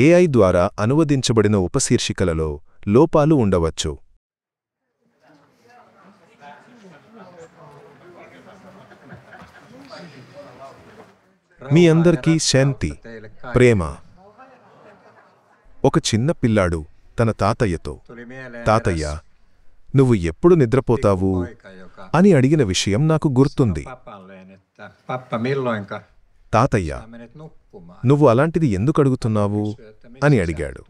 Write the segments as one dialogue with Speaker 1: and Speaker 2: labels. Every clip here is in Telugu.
Speaker 1: ఏఐ ద్వారా అనువదించబడిన ఉపశీర్షికలలో లోపాలు ఉండవచ్చు. మీ అందరికీ శాంతి, ప్రేమ. ఒక చిన్న పిల్లాడు తన తాతయ్యతో, తాతయ్య, నువ్వు ఎప్పుడు నిద్రపోతావు అని అడిగిన విషయం నాకు గుర్తుంది. తాతయ్య, నువ్వు అలాంటిది ఎందుకు అడుగుతున్నావు అని అడిగాడు.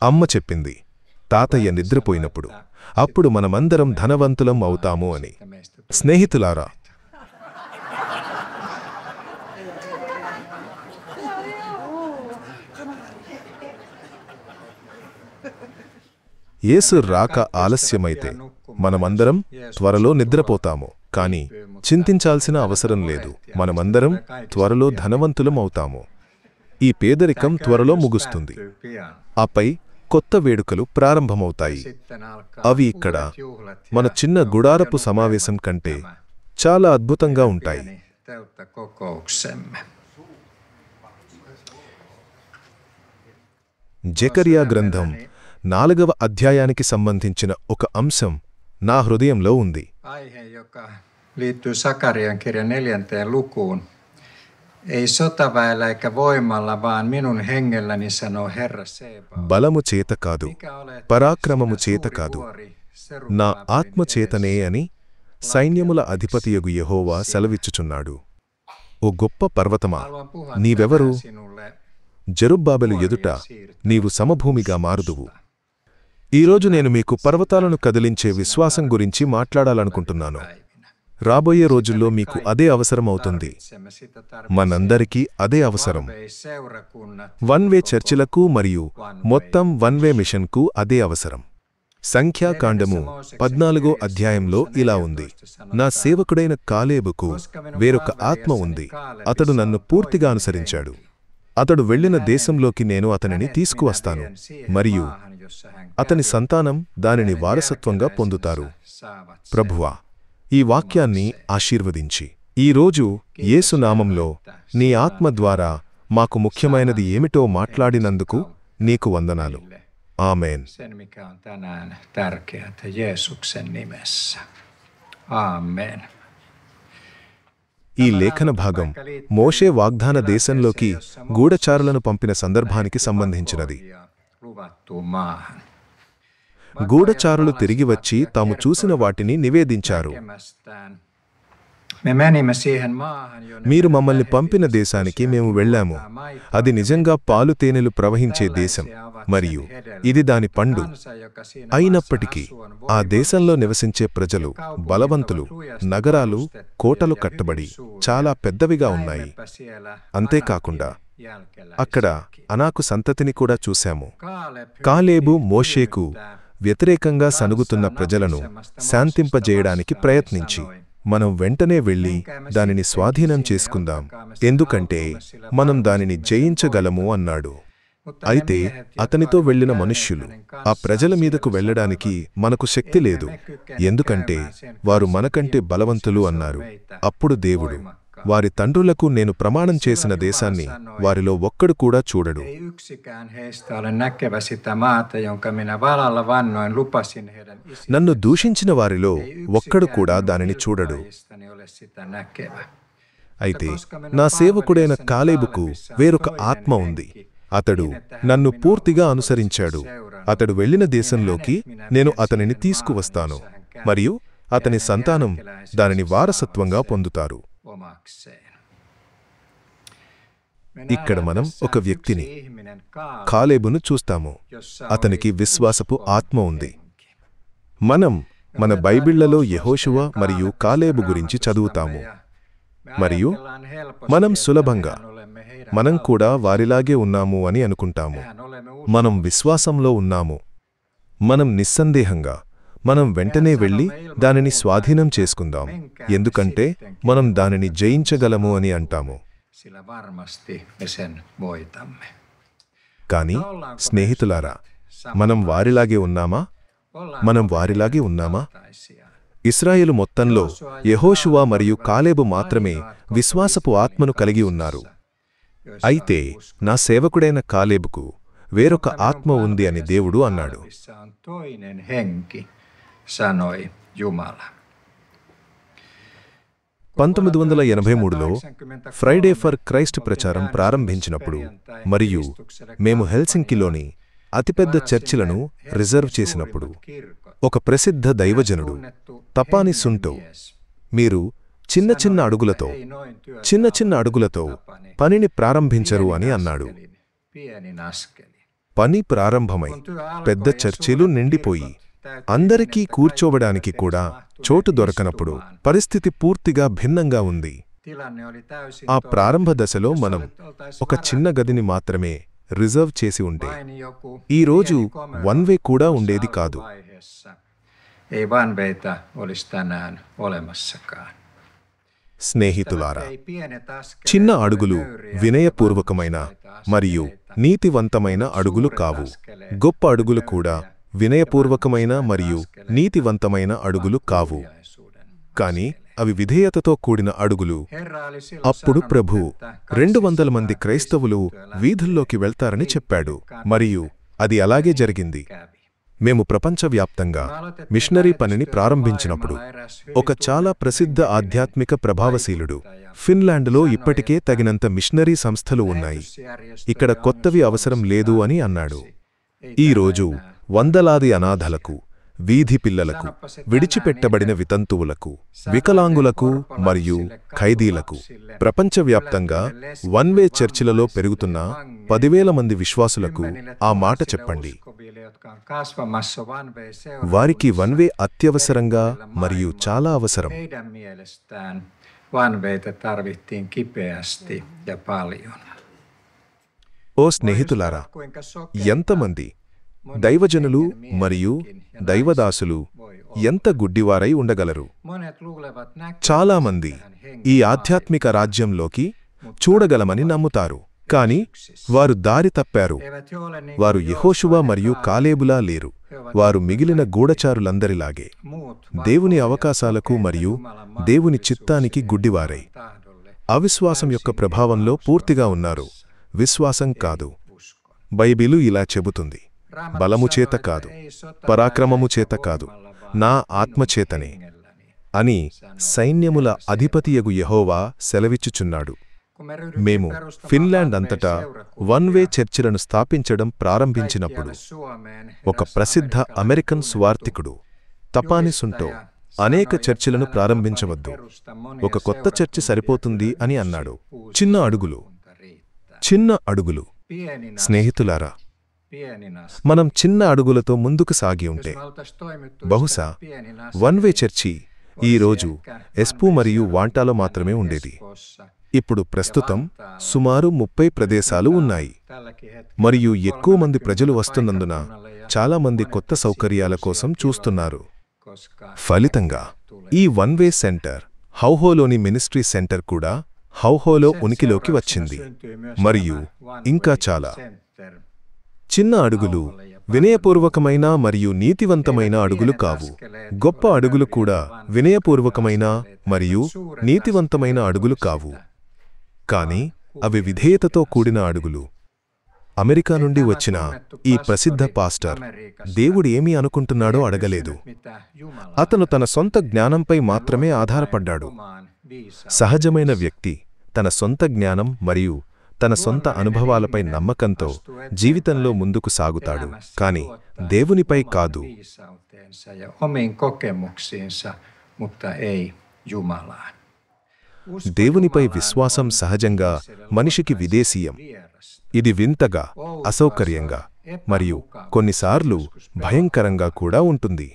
Speaker 1: అమ్మ చెప్పింది, తాతయ్య నిద్రపోయినప్పుడు అప్పుడు మనమందరం ధనవంతులం అవుతాము అని. స్నేహితులారా, యేసు రాక ఆలస్యమైతే మనమందరం త్వరలో నిద్రపోతాము. కాని చింతించాల్సిన అవసరం లేదు, మనమందరం త్వరలో ధనవంతులం అవుతాము. ఈ పేదరికం త్వరలో ముగుస్తుంది. ఆపై కొత్త వేడుకలు ప్రారంభమవుతాయి. అవి ఇక్కడ మన చిన్న గుడారపు సమావేశం కంటే చాలా అద్భుతంగా ఉంటాయి. జెకర్యా గ్రంథం 4వ అధ్యాయానికి సంబంధించిన ఒక అంశం నా హృదయంలో ఉంది.
Speaker 2: liittyy Sakarian kirjan 4. lukuun. Ei sotaväellä eikä voimalla, vaan minun hengelläni sanoo Herra Sebaot.
Speaker 1: బలము చేత కాదు, పరాక్రమము చేత కాదు, నా ఆత్మ చేతనే అని సైన్యముల అధిపతియగు యెహోవా సెలవిచ్చుచున్నాడు. ఓ గొప్ప పర్వతమా, నీవెవరు? జెరుబ్బాబెలు ఎదుట నీవు సమభూమిగా మారుదువు. ఈరోజు నేను మీకు పర్వతాలను కదిలించే విశ్వాసం గురించి మాట్లాడాలనుకుంటున్నాను. రాబోయే రోజుల్లో మీకు అదే అవసరం అవుతుంది. మనందరికీ అదే అవసరం. వన్ వే చర్చిలకు మరియు మొత్తం వన్ వే మిషన్కు అదే అవసరం. సంఖ్యాకాండము 14వ అధ్యాయంలో ఇలా ఉంది, నా సేవకుడైన కాలేబుకు వేరొక ఆత్మ ఉంది, అతడు నన్ను పూర్తిగా అనుసరించాడు. అతడు వెళ్లిన దేశంలోకి నేను అతనిని తీసుకువస్తాను, మరియు అతని సంతానం దానిని వారసత్వంగా పొందుతారు. ప్రభువా, ఈ వాక్యాన్ని ఆశీర్వదించి ఈరోజు యేసు నామంలో నీ ఆత్మ ద్వారా మాకు ముఖ్యమైనది ఏమిటో మాట్లాడినందుకు నీకు వందనాలు. ఆమేన్. ఈ లేఖన భాగం మోషే వాగ్దాన దేశంలోకి గూఢచారులను పంపిన సందర్భానికి సంబంధించినది. గూఢచారులు తిరిగి వచ్చి తాము చూసిన వాటిని నివేదించారు. మీరు మమ్మల్ని పంపిన దేశానికి మేము వెళ్ళాము. అది నిజంగా పాలు తేనెలు ప్రవహించే దేశం, మరియు ఇది దాని పండు. అయినప్పటికీ ఆ దేశంలో నివసించే ప్రజలు బలవంతులు, నగరాలు కోటలు కట్టబడి చాలా పెద్దవిగా ఉన్నాయి. అంతేకాకుండా అక్కడ అనాకు సంతతిని కూడా చూశాము. కాలేబు మోషేకు వ్యతిరేకంగా సనుగుతున్న ప్రజలను శాంతింపజేయడానికి ప్రయత్నించి, మనం వెంటనే వెళ్ళి దానిని స్వాధీనం చేసుకుందాం, ఎందుకంటే మనం దానిని జయించగలము అన్నాడు. అయితే అతనితో వెళ్లిన మనుష్యులు, ఆ ప్రజల మీదకు వెళ్లడానికి మనకు శక్తి లేదు, ఎందుకంటే వారు మనకంటే బలవంతులు అన్నారు. అప్పుడు దేవుడు, వారి తండ్రులకు నేను ప్రమాణం చేసిన దేశాన్ని వారిలో ఒక్కడు కూడా చూడడు. నన్ను దూషించిన వారిలో ఒక్కడు కూడా దానిని చూడడు. అయితే నా సేవకుడైన కాలేబుకు వేరొక ఆత్మ ఉంది. అతడు నన్ను పూర్తిగా అనుసరించాడు. అతడు వెళ్లిన దేశంలోకి నేను అతనిని తీసుకువస్తాను, మరియు అతని సంతానం దానిని వారసత్వంగా పొందుతారు. ఇక్కడ మనం ఒక వ్యక్తిని, కాలేబును చూస్తాము. అతనికి విశ్వాసపు ఆత్మ ఉంది. మనం మన బైబిళ్లలో యెహోషువ మరియు కాలేబు గురించి చదువుతాము, మరియు మనం సులభంగా మనం కూడా వారిలాగే ఉన్నాము అని అనుకుంటాము. మనం విశ్వాసంలో ఉన్నాము. మనం నిస్సందేహంగా మనం వెంటనే వెళ్ళి దానిని స్వాధీనం చేసుకుందాం, ఎందుకంటే మనం దానిని జయించగలము అని అంటాము. కాని స్నేహితులారా, మనం వారిలాగే ఉన్నామా? మనం వారిలాగే ఉన్నామా? ఇశ్రాయేలు మొత్తంలో యెహోషువ మరియు కాలేబు మాత్రమే విశ్వాసపు ఆత్మను కలిగి ఉన్నారు.
Speaker 2: joissa
Speaker 1: అయితే
Speaker 2: on usko.
Speaker 1: నా సేవకుడైన కాలేబుకు వేరొక ఆత్మ ఉంది అని దేవుడు అన్నాడు.
Speaker 2: Missä on toinen henki, sanoi Jumala.
Speaker 1: 1983లో ఫ్రైడే ఫర్ క్రైస్ట్ ప్రచారం ప్రారంభించినప్పుడు మరియు మేము హెల్సింకిలోని అతిపెద్ద చర్చిలను రిజర్వ్ చేసినప్పుడు ఒక ప్రసిద్ధ దైవజనుడు తపాని సుంటో మీరు చిన్న చిన్న అడుగులతో పనిని ప్రారంభించరు అని అన్నాడు. పని ప్రారంభమై పెద్ద చర్చిలు నిండిపోయి అందరికీ కూర్చోవడానికి కూడా చోటు దొరకనప్పుడు పరిస్థితి పూర్తిగా భిన్నంగా ఉంది. ఆ ప్రారంభ దశలో మనం ఒక చిన్న గదిని మాత్రమే రిజర్వ్ చేసి ఉంటే ఈరోజు వన్ వే కూడా ఉండేది కాదు.
Speaker 2: Ei vanveita olisi tänään olemassakaan.
Speaker 1: స్నేహితులారా, చిన్న అడుగులు వినయపూర్వకమైన మరియు నీతివంతమైన అడుగులు కావు. గొప్ప అడుగులు కూడా వినయపూర్వకమైన మరియు నీతివంతమైన అడుగులు కావు, కాని అవి విధేయతతో కూడిన అడుగులు. అప్పుడు ప్రభు 200 మంది క్రైస్తవులు వీధుల్లోకి వెళ్తారని చెప్పాడు, మరియు అది అలాగే జరిగింది. మేము ప్రపంచవ్యాప్తంగా మిషనరీ పనిని ప్రారంభించినప్పుడు ఒక చాలా ప్రసిద్ధ ఆధ్యాత్మిక ప్రభావశీలుడు ఫిన్లాండ్లో ఇప్పటికే తగినంత మిషనరీ సంస్థలు ఉన్నాయి, ఇక్కడ కొత్తవి అవసరం లేదు అని అన్నాడు. ఈరోజు వందలాది అనాథలకు, వీధి పిల్లలకు, విడిచిపెట్టబడిన వితంతువులకు, వికలాంగులకు మరియు ఖైదీలకు ప్రపంచవ్యాప్తంగా వన్ వే చర్చిలలో పెరుగుతున్న 10,000 మంది విశ్వాసులకు ఆ మాట చెప్పండి. వారికి వన్ వే అత్యవసరంగా మరియు చాలా అవసరం. ఓ స్నేహితులారా, ఎంతమంది దైవజనులు మరియు దైవదాసులు ఎంత గుడ్డివారై ఉండగలరు? చాలామంది ఈ ఆధ్యాత్మిక రాజ్యంలోకి చూడగలమని నమ్ముతారు, కాని వారు దారి తప్పారు. వారు యెహోషువ మరియు కాలేబులా లేరు, వారు మిగిలిన గూఢచారులందరిలాగే దేవుని అవకాశాలకు మరియు దేవుని చిత్తానికి గుడ్డివారై అవిశ్వాసం యొక్క ప్రభావంలో పూర్తిగా ఉన్నారు. విశ్వాసం కాదు. బైబిలు ఇలా చెబుతుంది, బలము చేత కాదు, పరాక్రమము చేత కాదు, నా ఆత్మచేతనే అని సైన్యముల అధిపతియగు యెహోవా సెలవిచ్చుచున్నాడు. మేము ఫిన్లాండ్ అంతటా వన్ వే చర్చిలను స్థాపించడం ప్రారంభించినప్పుడు ఒక ప్రసిద్ధ అమెరికన్ సువార్తికుడు తపాని సుంటో అనేక చర్చిలను ప్రారంభించవద్దు, ఒక కొత్త చర్చి సరిపోతుంది అని అన్నాడు. చిన్న అడుగులు. స్నేహితులారా, మనం చిన్న అడుగులతో ముందుకు సాగి ఉంటే బహుశా వన్ వే చర్చి ఈరోజు ఎస్పూ మరియు వాంటాలో మాత్రమే ఉండేది. ఇప్పుడు ప్రస్తుతం సుమారు 30 ప్రదేశాలు ఉన్నాయి, మరియు ఎక్కువ మంది ప్రజలు వస్తున్నందున చాలామంది కొత్త సౌకర్యాల కోసం చూస్తున్నారు. ఫలితంగా ఈ వన్ వే సెంటర్, హౌహోలోని మినిస్ట్రీ సెంటర్ కూడా హౌహోలో ఉనికిలోకి వచ్చింది. మరియు ఇంకా చాలా చిన్న అడుగులు వినయపూర్వకమైన మరియు నీతివంతమైన అడుగులు కావు. గొప్ప అడుగులు కూడా వినయపూర్వకమైన మరియు నీతివంతమైన అడుగులు కావు, కాని అవి విధేయతతో కూడిన అడుగులు. అమెరికా నుండి వచ్చిన ఈ ప్రసిద్ధ పాస్టర్ దేవుడు ఏమి అనుకుంటున్నాడో అడగలేదు. అతను తన సొంత జ్ఞానంపై మాత్రమే ఆధారపడ్డాడు. సహజమైన వ్యక్తి తన సొంత జ్ఞానం మరియు తన సొంత అనుభవాలపై నమ్మకంతో జీవితంలో ముందుకు సాగుతాడు, కాని దేవునిపై కాదు. దేవునిపై విశ్వాసం సహజంగా మనిషికి విదేశీయం. ఇది వింతగా, అసౌకర్యంగా మరియు కొన్నిసార్లు భయంకరంగా కూడా ఉంటుంది.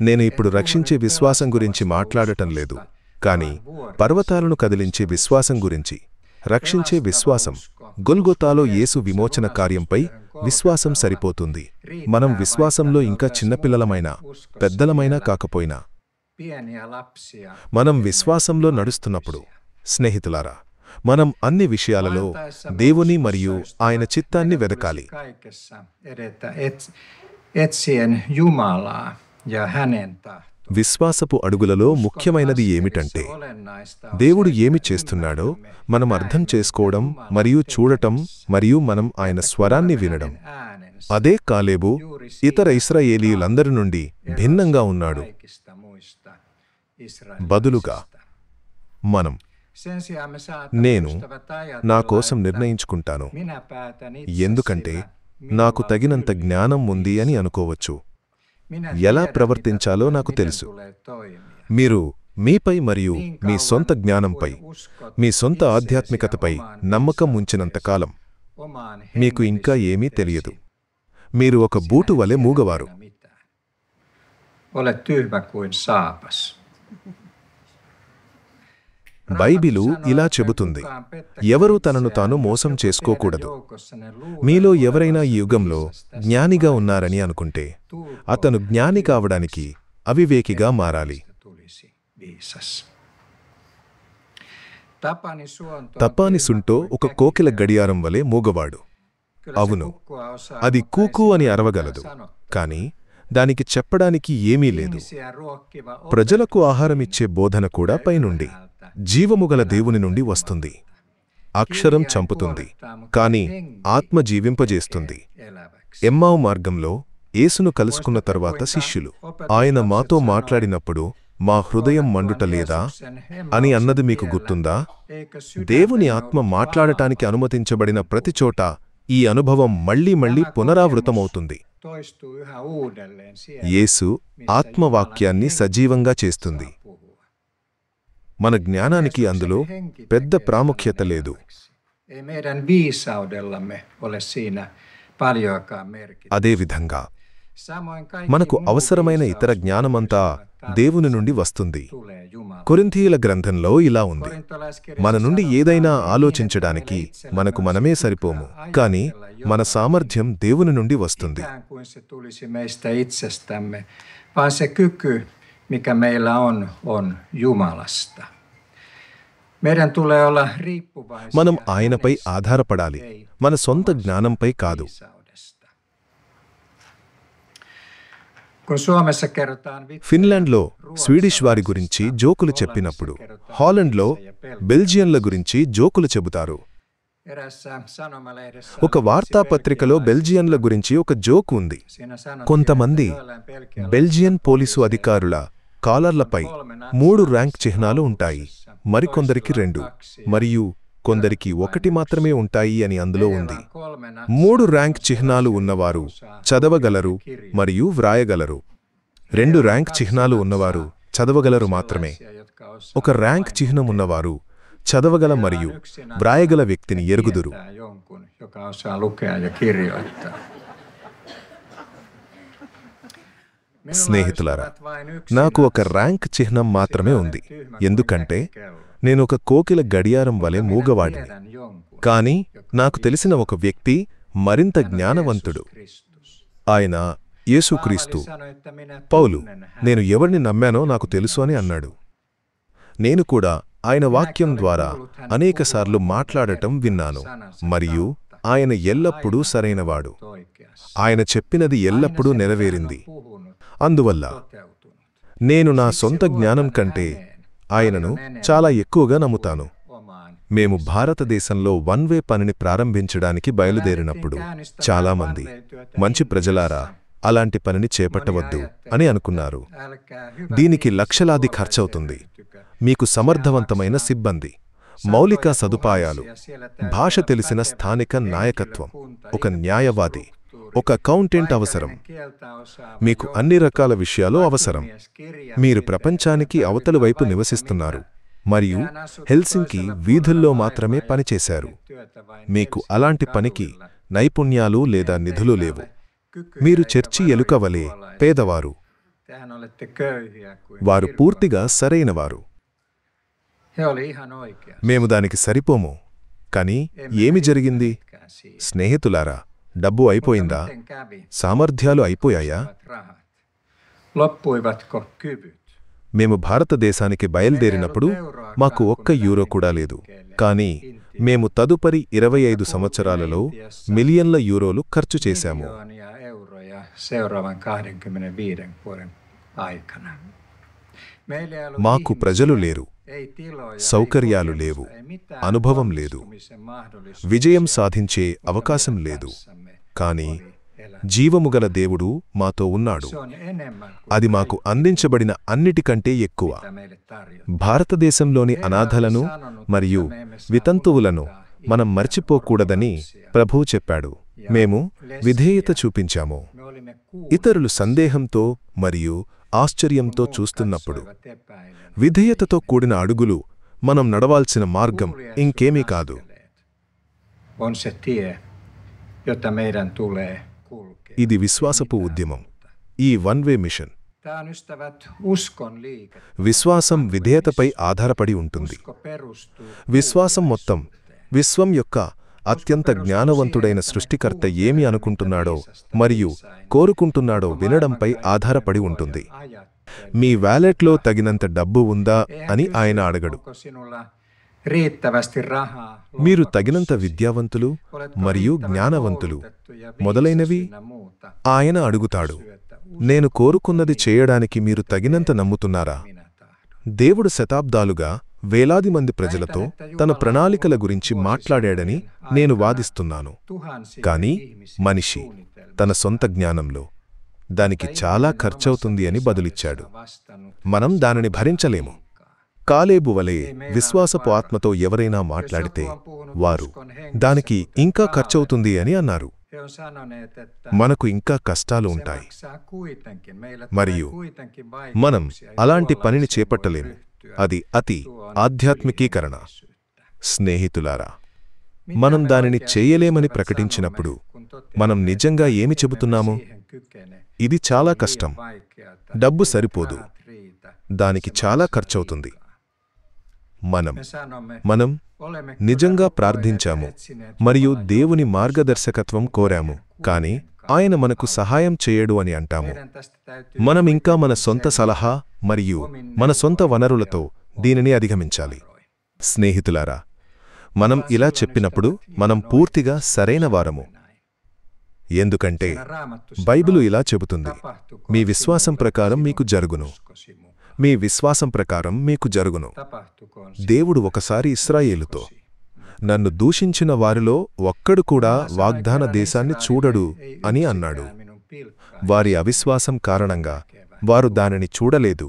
Speaker 1: నేను ఇప్పుడు రక్షించే విశ్వాసం గురించి మాట్లాడటం లేదు, కాని పర్వతాలను కదిలించే విశ్వాసం గురించి. రక్షించే విశ్వాసం, గొల్గొతాలో యేసు విమోచన కార్యంపై విశ్వాసం సరిపోతుంది. మనం విశ్వాసంలో ఇంకా చిన్నపిల్లలమైనా పెద్దలమైనా కాకపోయినా మనం విశ్వాసంలో నడుస్తున్నప్పుడు, స్నేహితులారా, మనం అన్ని విషయాలలో దేవుని మరియు ఆయన చిత్తాన్ని వెదకాలి. విశ్వాసపు అడుగులలో ముఖ్యమైనది ఏమిటంటే దేవుడు ఏమి చేస్తున్నాడో మనం అర్థం చేసుకోవడం మరియు చూడటం మరియు మనం ఆయన స్వరాన్ని వినడం. అదే కాలేబు ఇతర ఇశ్రాయేలీయులందరి నుండి భిన్నంగా ఉన్నాడు. బదులుగా మనం నేను నా కోసం నిర్ణయించుకుంటాను, ఎందుకంటే నాకు తగినంత జ్ఞానం ఉంది అని అనుకోవచ్చు. ఎలా ప్రవర్తించాలో నాకు తెలుసు. మీరు మీపై మరియు మీ సొంత జ్ఞానంపై, మీ సొంత ఆధ్యాత్మికతపై నమ్మకం ఉంచినంతకాలం మీకు ఇంకా ఏమీ తెలియదు. మీరు ఒక బూటు వలె మూగవారు. బైబిలు ఇలా చెబుతుంది, ఎవరూ తనను తాను మోసం చేసుకోకూడదు. మీలో ఎవరైనా ఈ యుగంలో జ్ఞానిగా ఉన్నారని అనుకుంటే అతను జ్ఞాని కావడానికి అవివేకిగా మారాలి. తపాని సుంటో ఒక కోకిల గడియారం వలె మూగవాడు. అవును, అది కూకూ అని అరవగలదు, కాని దానికి చెప్పడానికి ఏమీ లేదు. ప్రజలకు ఆహారమిచ్చే బోధన కూడా పైనుండి జీవముగల దేవుని నుండి వస్తుంది. అక్షరం చంపుతుంది, కాని ఆత్మ జీవింపజేస్తుంది. ఎమ్మావు మార్గంలో యేసును కలుసుకున్న తరువాత శిష్యులు, ఆయన మాతో మాట్లాడినప్పుడు మా హృదయం మండుట లేదా అని అన్నది మీకు గుర్తుందా? దేవుని ఆత్మ మాట్లాడటానికి అనుమతించబడిన ప్రతిచోట ఈ అనుభవం మళ్లీ మళ్లీ పునరావృతమవుతుంది. యేసు ఆత్మవాక్యాన్ని సజీవంగా చేస్తుంది. మన జ్ఞానానికి అందులో పెద్ద ప్రాముఖ్యత లేదు. అదేవిధంగా మనకు అవసరమైన ఇతర జ్ఞానమంతా దేవుని నుండి వస్తుంది. కొరింథీయుల గ్రంథంలో ఇలా ఉంది, మన నుండి ఏదైనా ఆలోచించడానికి మనకు మనమే సరిపోము, కాని మన సామర్థ్యం దేవుని నుండి వస్తుంది.
Speaker 2: mikä meillä on Jumalasta. Meidän tulee olla riippuvaisia.
Speaker 1: మనం ఆయనపై ఆధారపడాలి, మన సొంత జ్ఞానంపై కాదు. ఫిన్లాండ్లో స్వీడిష్ వారి గురించి జోకులు చెప్పినప్పుడు హాలండ్లో బెల్జియన్ల గురించి జోకులు చెబుతారు. ఒక వార్తాపత్రికలో బెల్జియన్ల గురించి ఒక జోక్ ఉంది. కొంతమంది బెల్జియన్ పోలీసు అధికారుల కాలర్లపై 3 ర్యాంక్ చిహ్నాలు ఉంటాయి, మరికొందరికి 2 మరియు కొందరికి 1 మాత్రమే ఉంటాయి అని అందులో ఉంది. 3 ర్యాంక్ చిహ్నాలు ఉన్నవారు చదవగలరు మరియు వ్రాయగలరు. 2 ర్యాంక్ చిహ్నాలు ఉన్నవారు చదవగలరు మాత్రమే. 1 ర్యాంక్ చిహ్నం ఉన్నవారు చదవగల మరియు వ్రాయగల వ్యక్తిని ఎరుగుదురు. స్నేహితులారా, నాకు 1 ర్యాంక్ చిహ్నం మాత్రమే ఉంది, ఎందుకంటే నేను ఒక కోకిల గడియారం వలె మూగవాడిని. కాని నాకు తెలిసిన ఒక వ్యక్తి మరింత జ్ఞానవంతుడు. ఆయన యేసుక్రీస్తు. పౌలు, నేను ఎవరిని నమ్మానో నాకు తెలుసు అని అన్నాడు. నేను కూడా ఆయన వాక్యం ద్వారా అనేకసార్లు మాట్లాడటం విన్నాను, మరియు ఆయన ఎల్లప్పుడూ సరైనవాడు. ఆయన చెప్పినది ఎల్లప్పుడూ నెరవేరింది. అందువల్ల నేను నా సొంత జ్ఞానం కంటే ఆయనను చాలా ఎక్కువగా నమ్ముతాను. మేము భారతదేశంలో వన్ వే పనిని ప్రారంభించడానికి బయలుదేరినప్పుడు చాలామంది, మంచి ప్రజలారా, అలాంటి పనిని చేపట్టవద్దు అని అనుకున్నారు. దీనికి లక్షలాది ఖర్చవుతుంది. మీకు సమర్థవంతమైన సిబ్బంది, మౌలిక సదుపాయాలు, భాష తెలిసిన స్థానిక నాయకత్వం, ఒక న్యాయవాది, ఒక అకౌంటెంట్ అవసరం. మీకు అన్ని రకాల విషయాలు అవసరం. మీరు ప్రపంచానికి అవతలి వైపు నివసిస్తున్నారు మరియు హెల్సింకి వీధుల్లో మాత్రమే పనిచేశారు. మీకు అలాంటి పనికి నైపుణ్యాలు లేదా నిధులు లేవు. మీరు చర్చి ఎలుక వలె పేదవారు. వారు పూర్తిగా సరైనవారు. మేము దానికి సరిపోము. కాని ఏమి జరిగింది? స్నేహితులారా, డబ్బు అయిపోయిందా? సామర్థ్యాలు అయిపోయాయా? మేము భారతదేశానికి బయలుదేరినప్పుడు మాకు €1 కూడా లేదు. కానీ మేము తదుపరి 25 సంవత్సరాలలో మిలియన్ల యూరోలు ఖర్చు చేశాము.
Speaker 2: Meillä ei ollut
Speaker 1: మాకు
Speaker 2: ihmisiä,
Speaker 1: ప్రజలు లేరు,
Speaker 2: ei tiloja,
Speaker 1: సౌకర్యాలు
Speaker 2: ei
Speaker 1: లేవు,
Speaker 2: kokemusta, ei mitään
Speaker 1: అనుభవం లేదు,
Speaker 2: onnistumisen mahdollisuuksia,
Speaker 1: విజయం సాధించే
Speaker 2: mutta
Speaker 1: అవకాశం
Speaker 2: meidän
Speaker 1: లేదు.
Speaker 2: kanssamme
Speaker 1: కాని
Speaker 2: oli elämä.
Speaker 1: జీవముగల దేవుడు మాతో ఉన్నాడు.
Speaker 2: Se on enemmän kuin
Speaker 1: అది మాకు అందించబడిన అన్నిటికంటే ఎక్కువ.
Speaker 2: mitä meille tarjotaan.
Speaker 1: భారతదేశంలోని అనాథలను మరియు వితంతువులను మనం మర్చిపోకూడదని ప్రభువు చెప్పాడు. మేము విధేయత చూపించాము.
Speaker 2: Me olimme
Speaker 1: ఇతరులు సందేహంతో మరియు ఆశ్చర్యంతో చూస్తున్నప్పుడు
Speaker 2: kuulivat epäilen.
Speaker 1: విధేయతతో కూడిన అడుగులు మనం నడవాల్సిన మార్గం ఇంకేమీ కాదు.
Speaker 2: On se tie, jota meidän tulee kulkea.
Speaker 1: ఇది విశ్వాసపు ఉద్యమం, ఈ one way mission.
Speaker 2: Tämä on ystävät uskon liike.
Speaker 1: విశ్వాసం విధేయతపై ఆధారపడి ఉంటుంది.
Speaker 2: Usko perustuu
Speaker 1: విశ్వాసం మొత్తం విశ్వం యొక్క అత్యంత జ్ఞానవంతుడైన సృష్టికర్త ఏమి అనుకుంటున్నాడో మరియు కోరుకుంటున్నాడో వినడంపై ఆధారపడి ఉంటుంది. మీ వ్యాలెట్లో తగినంత డబ్బు ఉందా అని ఆయన అడగడు.
Speaker 2: Onko sinulla riittävästi rahaa?
Speaker 1: మీరు తగినంత విద్యావంతులు మరియు జ్ఞానవంతులు మొదలైనవి ఆయన అడుగుతాడు. నేను కోరుకున్నది చేయడానికి మీరు తగినంత నమ్ముతున్నారా? దేవుడు శతాబ్దాలుగా వేలాది మంది ప్రజలతో తన ప్రణాళికల గురించి మాట్లాడాడని నేను వాదిస్తున్నాను. కాని మనిషి తన సొంత జ్ఞానంలో దానికి చాలా ఖర్చవుతుంది అని బదులిచ్చాడు. మనం దానిని భరించలేము. కాలేబు వలె విశ్వాసపు ఆత్మతో ఎవరైనా మాట్లాడితే వారు దానికి ఇంకా ఖర్చవుతుంది అని అన్నారు.
Speaker 2: He on sanoneet, että
Speaker 1: మనకు ఇంకా కష్టాలు
Speaker 2: se
Speaker 1: ఉంటాయి
Speaker 2: maksaa kuitenkin. Meillä
Speaker 1: మరియు
Speaker 2: tulee kuitenkin
Speaker 1: మనం
Speaker 2: vaikeuksia.
Speaker 1: అలాంటి
Speaker 2: Ei
Speaker 1: పనిని
Speaker 2: tuollaiseen
Speaker 1: చేపట్టలేము.
Speaker 2: voi ryhtyä.
Speaker 1: అది అతి
Speaker 2: Tuo on
Speaker 1: ఆధ్యాత్మికీకరణ.
Speaker 2: ylisyyttä.
Speaker 1: స్నేహితులారా,
Speaker 2: Mitä
Speaker 1: మనం
Speaker 2: me
Speaker 1: దానిని
Speaker 2: oikeasti
Speaker 1: చేయలేమని
Speaker 2: ystävät
Speaker 1: ప్రకటించినప్పుడు
Speaker 2: sanomme, kun toteamme,
Speaker 1: మనం
Speaker 2: että
Speaker 1: నిజంగా ఏమి
Speaker 2: emme
Speaker 1: చెబుతున్నాము?
Speaker 2: siihen kykene?
Speaker 1: ఇది చాలా
Speaker 2: Liian
Speaker 1: కష్టం,
Speaker 2: vaikeata.
Speaker 1: డబ్బు
Speaker 2: Eivät
Speaker 1: సరిపోదు,
Speaker 2: rahat riitä.
Speaker 1: దానికి
Speaker 2: Se
Speaker 1: చాలా
Speaker 2: maksaa
Speaker 1: ఖర్చవుతుంది.
Speaker 2: liikaa.
Speaker 1: మనం
Speaker 2: Me sanomme,
Speaker 1: మనం
Speaker 2: olemme
Speaker 1: నిజంగా
Speaker 2: kyllä
Speaker 1: ప్రార్థించాము
Speaker 2: rukoilleet, etsineet
Speaker 1: మరియు
Speaker 2: Jumalan
Speaker 1: దేవుని మార్గదర్శకత్వం కోరాము, కాని ఆయన మనకు సహాయం చేయడు అని అంటాము.
Speaker 2: Meidän tästä täytyy
Speaker 1: మనం ఇంకా మన సొంత సలహా మరియు మన సొంత వనరులతో దీనిని అధిగమించాలి. స్నేహితులారా, మనం ఇలా చెప్పినప్పుడు మనం పూర్తిగా సరైన వారము. ఎందుకంటే బైబిలు ఇలా చెబుతుంది, మీ విశ్వాసం ప్రకారం మీకు జరుగును, మీ విశ్వాసం ప్రకారం మీకు జరుగును. దేవుడు ఒకసారి ఇశ్రాయేలుతో, నన్ను దూషించిన వారిలో ఒక్కడు కూడా వాగ్దాన దేశాన్ని చూడడు అని అన్నాడు. వారి అవిశ్వాసం కారణంగా వారు దానిని చూడలేదు.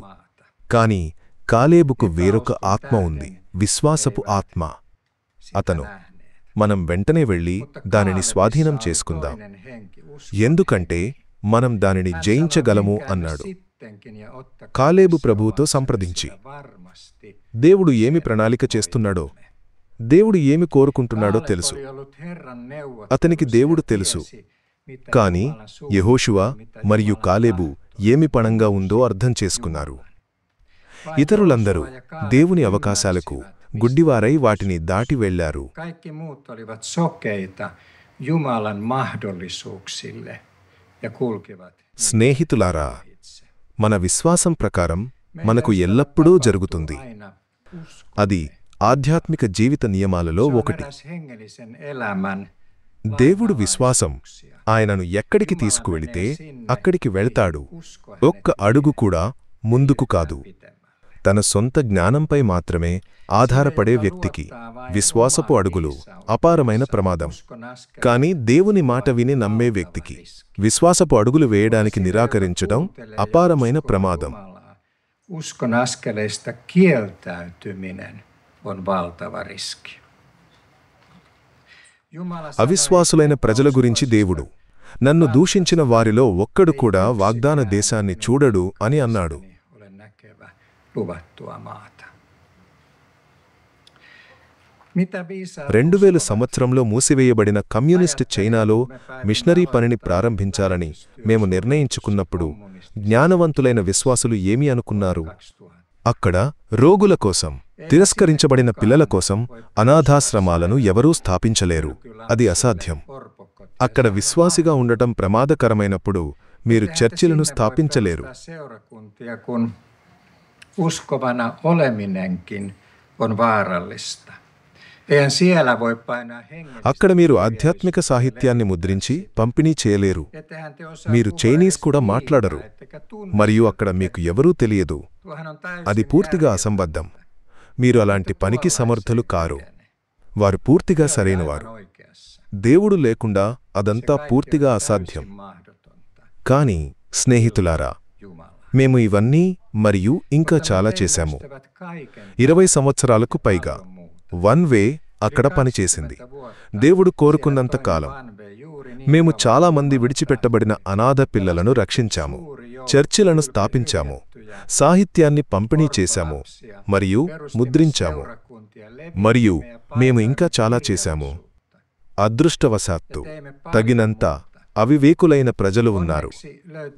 Speaker 1: కాని కాలేబుకు వేరొక ఆత్మ ఉంది, విశ్వాసపు ఆత్మ. అతను, మనం వెంటనే వెళ్ళి దానిని స్వాధీనం చేసుకుందాం, ఎందుకంటే మనం దానిని జయించగలము అన్నాడు. కాలేబు ప్రభువుతో సంప్రదించి దేవుడు ఏమి ప్రణాళిక చేస్తున్నాడో, దేవుడు ఏమి కోరుకుంటున్నాడో తెలుసు. అతనికి దేవుడు తెలుసు, కాని యెహోషువ మరియు కాలేబు ఏమి పణంగా ఉందో అర్థం చేసుకున్నారు. ఇతరులందరూ దేవుని అవకాశాలకు గుడ్డివారై వాటిని దాటి వెళ్లారు.
Speaker 2: Kaikki muut olivat sokeita Jumalan mahdollisuuksille ja kulkivat.
Speaker 1: స్నేహితులారా, మన విశ్వాసం ప్రకారం మనకు ఎల్లప్పుడూ జరుగుతుంది.
Speaker 2: Aina usko.
Speaker 1: అది ఆధ్యాత్మిక జీవిత నియమాలలో
Speaker 2: Se on
Speaker 1: ఒకటి.
Speaker 2: eräs hengellisen elämän
Speaker 1: దేవుడు విశ్వాసం ఆయనను ఎక్కడికి తీసుకువెళితే అక్కడికి వెళ్తాడు. ఒక్క అడుగు కూడా ముందుకు కాదు. తన సొంత జ్ఞానంపై మాత్రమే ఆధారపడే వ్యక్తికి విశ్వాసపు అడుగులు అపారమైన ప్రమాదం. కాని దేవుని మాట విని నమ్మే వ్యక్తికి విశ్వాసపు అడుగులు వేయడానికి నిరాకరించడం అపారమైన ప్రమాదం.
Speaker 2: Uskon askeleista kieltäytyminen on valtava riski.
Speaker 1: అవిశ్వాసులైన ప్రజల గురించి దేవుడు, నన్ను దూషించిన వారిలో ఒక్కడు కూడా వాగ్దాన దేశాన్ని చూడడు అని అన్నాడు.
Speaker 2: Olen näkevä luvattua maata. Mitä viisaat
Speaker 1: 2000 సంవత్సరంలో మూసివేయబడిన కమ్యూనిస్టు చైనాలో మిషనరీ పనిని ప్రారంభించాలని మేము నిర్ణయించుకున్నప్పుడు జ్ఞానవంతులైన విశ్వాసులు ఏమి అనుకున్నారు?
Speaker 2: 2000?
Speaker 1: అక్కడ రోగుల కోసం, తిరస్కరించబడిన పిల్లల కోసం అనాథాశ్రమాలను ఎవరూ స్థాపించలేరు. అది అసాధ్యం. అక్కడ విశ్వాసిగా ఉండటం ప్రమాదకరమైనప్పుడు మీరు చర్చిలను స్థాపించలేరు.
Speaker 2: Seurakuntia, kun uskovana oleminenkin on vaarallista. Eihän siellä voi painaa hengellistä
Speaker 1: అక్కడ మీరు
Speaker 2: kirjaa,
Speaker 1: ఆధ్యాత్మిక
Speaker 2: jos
Speaker 1: సాహిత్యాన్ని
Speaker 2: ette
Speaker 1: ముద్రించి
Speaker 2: sitä.
Speaker 1: పంపిణీ చేయలేరు.
Speaker 2: Ettehän te osaa
Speaker 1: మీరు
Speaker 2: puhua
Speaker 1: చైనీస్
Speaker 2: edes
Speaker 1: కూడా
Speaker 2: kiinaa,
Speaker 1: మాట్లాడరు
Speaker 2: ettekä tunne
Speaker 1: మరియు
Speaker 2: sitä.
Speaker 1: అక్కడ మీకు ఎవరూ తెలియదు.
Speaker 2: Tuohan on
Speaker 1: అది
Speaker 2: täysin
Speaker 1: పూర్తిగా
Speaker 2: järjetöntä.
Speaker 1: అసంబద్ధం. మీరు అలాంటి పనికి సమర్థులు కారు. వారు పూర్తిగా సరైనవారు. దేవుడు లేకుండా అదంతా పూర్తిగా అసాధ్యం. కాని స్నేహితులారా, మేము ఇవన్నీ మరియు ఇంకా చాలా చేశాము. 20 సంవత్సరాలకు పైగా వన్ వే అక్కడ పనిచేసింది. దేవుడు కోరుకున్నంత కాలం మేము చాలామంది విడిచిపెట్టబడిన అనాథ పిల్లలను రక్షించాము, చర్చిలను స్థాపించాము, సాహిత్యాన్ని పంపిణీ చేశాము మరియు ముద్రించాము. మరియు మేము ఇంకా చాలా చేశాము. అదృష్టవశాత్తు తగినంత అవివేకులైన ప్రజలు ఉన్నారు.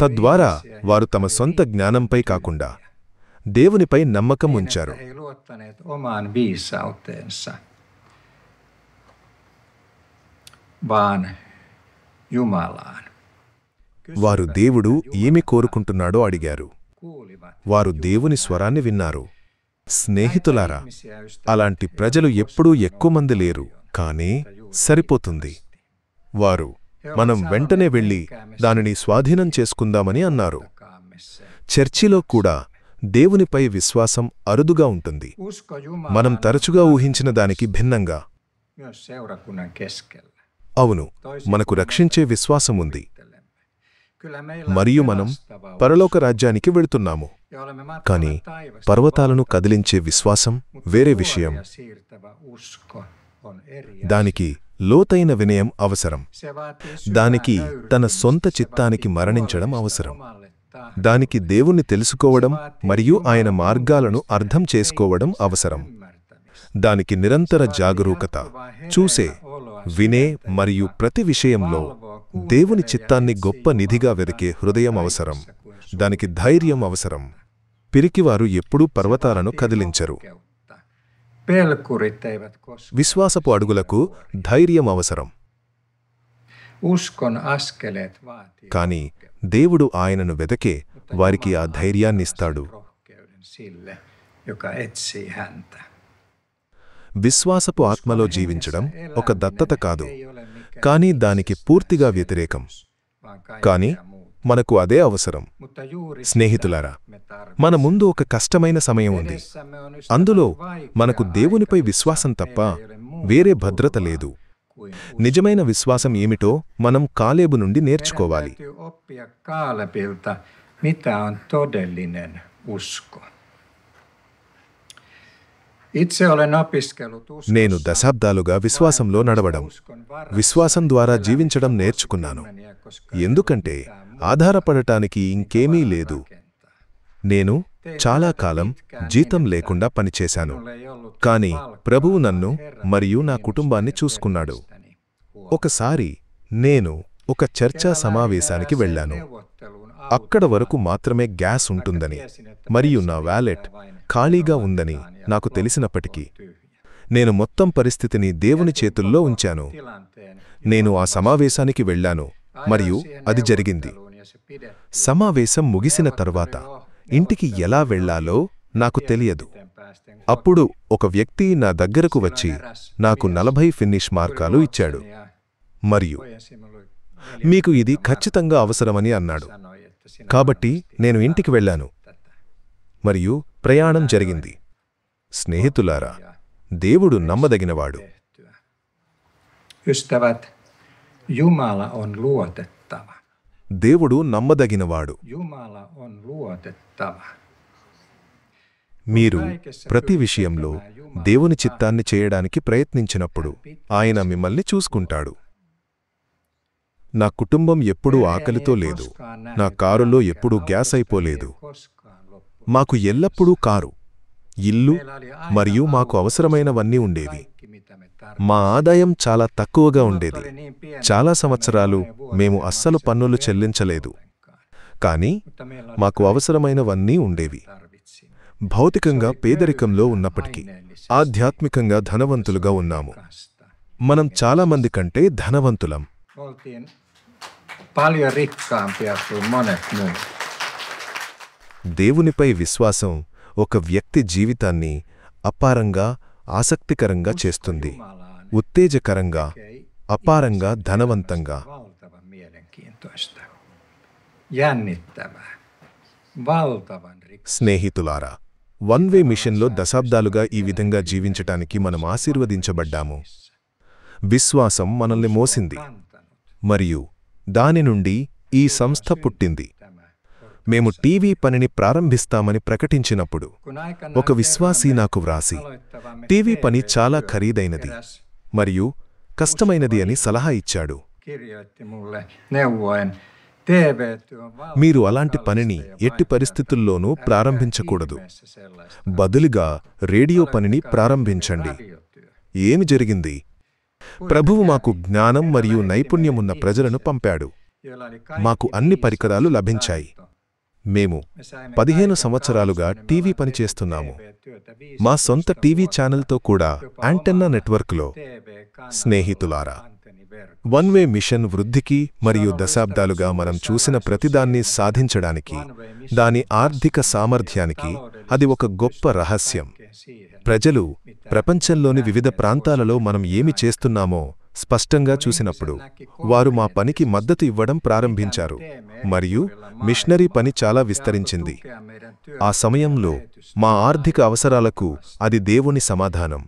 Speaker 1: తద్వారా వారు తమ సొంత జ్ఞానంపై కాకుండా దేవునిపై నమ్మకం ఉంచారు. వారు దేవుడు ఏమి కోరుకుంటున్నాడో అడిగారు. వారు దేవుని స్వరాన్ని విన్నారు. స్నేహితులారా, అలాంటి ప్రజలు ఎప్పుడూ ఎక్కువ మంది లేరు, కానీ సరిపోతుంది. వారు మనం వెంటనే వెళ్ళి దానిని స్వాధీనం చేసుకుందామని అన్నారు. చర్చిలో కూడా దేవునిపై విశ్వాసం అరుదుగా ఉంటుంది, మనం తరచుగా ఊహించిన దానికి భిన్నంగా. అవును, మనకు రక్షించే విశ్వాసం ఉంది మరియు మనం పరలోక రాజ్యానికి వెళుతున్నాము. కాని పర్వతాలను కదిలించే విశ్వాసం వేరే విషయం. దానికి లోతైన వినయం అవసరం. దానికి తన సొంత చిత్తానికి మరణించడం అవసరం. దానికి దేవుణ్ణి తెలుసుకోవడం మరియు ఆయన మార్గాలను అర్థం చేసుకోవడం అవసరం. దానికి నిరంతర జాగరూకత, చూసే, వినే మరియు ప్రతి విషయంలో దేవుని చిత్తాన్ని గొప్ప నిధిగా వెదికే హృదయం అవసరం. దానికి ధైర్యం అవసరం. పిరికివారు ఎప్పుడూ పర్వతాలను కదిలించరు. విశ్వాసపు అడుగులకు ధైర్యం అవసరం. కాని దేవుడు ఆయనను వెదకే వారికి ఆ ధైర్యాన్నిస్తాడు. విశ్వాసపు ఆత్మలో జీవించడం ఒక దత్తత కాదు, కానీ దానికి పూర్తిగా వ్యతిరేకం. కాని మనకు అదే అవసరం. స్నేహితులారా, మన ముందు ఒక కష్టమైన సమయం ఉంది. అందులో మనకు దేవునిపై విశ్వాసం తప్ప వేరే భద్రత లేదు. నిజమైన విశ్వాసం ఏమిటో మనం కాలేబు నుండి నేర్చుకోవాలి. నేను దశాబ్దాలుగా విశ్వాసంలో నడవడం, విశ్వాసం ద్వారా జీవించడం నేర్చుకున్నాను. ఎందుకంటే ఆధారపడటానికి ఇంకేమీ లేదు. నేను చాలా కాలం జీతం లేకుండా పనిచేశాను, కాని ప్రభువు నన్ను మరియు నా కుటుంబాన్ని చూసుకున్నాడు. ఒకసారి నేను ఒక చర్చా సమావేశానికి వెళ్ళాను. అక్కడ వరకు మాత్రమే గ్యాస్ ఉంటుందని మరియు నా వాలెట్ ఖాళీగా ఉందని నాకు తెలిసినప్పటికీ నేను మొత్తం పరిస్థితిని దేవుని చేతుల్లో ఉంచాను. నేను ఆ సమావేశానికి వెళ్ళాను మరియు అది జరిగింది. సమావేశం ముగిసిన తర్వాత ఇంటికి ఎలా వెళ్లాలో నాకు తెలియదు. అప్పుడు ఒక వ్యక్తి నా దగ్గరకు వచ్చి నాకు 40 ఫినిష్ మార్కాలు ఇచ్చాడు మరియు మీకు ఇది ఖచ్చితంగా అవసరమని అన్నాడు. కాబట్టి నేను ఇంటికి వెళ్ళాను మరియు ప్రయాణం జరిగింది. స్నేహితులారా, దేవుడు నమ్మదగినవాడు. దేవుడు నమ్మదగినవాడు. మీరు ప్రతి విషయంలో దేవుని చిత్తాన్ని చేయడానికి ప్రయత్నించినప్పుడు ఆయన మిమ్మల్ని చూసుకుంటాడు. నా కుటుంబం ఎప్పుడూ ఆకలితో లేదు. నా కారులో ఎప్పుడూ గ్యాస్ అయిపోలేదు. మాకు ఎల్లప్పుడూ కారు, ఇల్లు మరియు మాకు అవసరమైనవన్నీ ఉండేవి. మా ఆదాయం చాలా తక్కువగా ఉండేది. చాలా సంవత్సరాలు మేము అస్సలు పన్నులు చెల్లించలేదు. కానీ మాకు అవసరమైనవన్నీ ఉండేవి. భౌతికంగా పేదరికంలో ఉన్నప్పటికీ ఆధ్యాత్మికంగా ధనవంతులుగా ఉన్నాము. మనం చాలామంది కంటే ధనవంతులం. దేవునిపై విశ్వాసం ఒక వ్యక్తి జీవితాన్ని అపారంగా ఆసక్తికరంగా చేస్తుంది, ఉత్తేజకరంగా, అపారంగా ధనవంతంగా.
Speaker 2: Valtavan mielenkiintoista. Jännittävää. Valtavan rikasta.
Speaker 1: స్నేహితులారా, వన్ వే మిషన్లో దశాబ్దాలుగా ఈ విధంగా జీవించటానికి మనం ఆశీర్వదించబడ్డాము. విశ్వాసం మనల్ని మోసింది, మరియు దాని నుండి ఈ సంస్థ పుట్టింది. మేము టీవీ పనిని ప్రారంభిస్తామని ప్రకటించినప్పుడు ఒక విశ్వాసీ నాకు వ్రాసి, టీవీ పని చాలా ఖరీదైనది మరియు కష్టమైనది అని సలహా ఇచ్చాడు.
Speaker 2: Kirjoitti mulle neuvoen. TV-työ on valtavan
Speaker 1: మీరు అలాంటి పనిని ఎట్టి పరిస్థితుల్లోనూ ప్రారంభించకూడదు. బదులుగా రేడియో పనిని ప్రారంభించండి. ఏమి జరిగింది? ప్రభువు మాకు జ్ఞానం మరియు నైపుణ్యమున్న ప్రజలను పంపాడు. మాకు అన్ని పరికరాలు లభించాయి. మేము 15 సంవత్సరాలుగా టీవీ పని చేస్తున్నాము. మా సొంత టీవీ ఛానల్తో కూడా యాంటెన్నా నెట్వర్క్లో. స్నేహితులారా, వన్ వే మిషన్ వృద్ధికి మరియు దశాబ్దాలుగా మనం చూసిన ప్రతిదాన్ని సాధించడానికి, దాని ఆర్థిక సామర్థ్యానికి అది ఒక గొప్ప రహస్యం. ప్రజలు ప్రపంచంలోని వివిధ ప్రాంతాలలో మనం ఏమి చేస్తున్నామో స్పష్టంగా చూసినప్పుడు వారు మా పనికి మద్దతు ఇవ్వడం ప్రారంభించారు, మరియు మిషనరీ పని చాలా విస్తరించింది. ఆ సమయంలో మా ఆర్థిక అవసరాలకు అది దేవుని సమాధానం.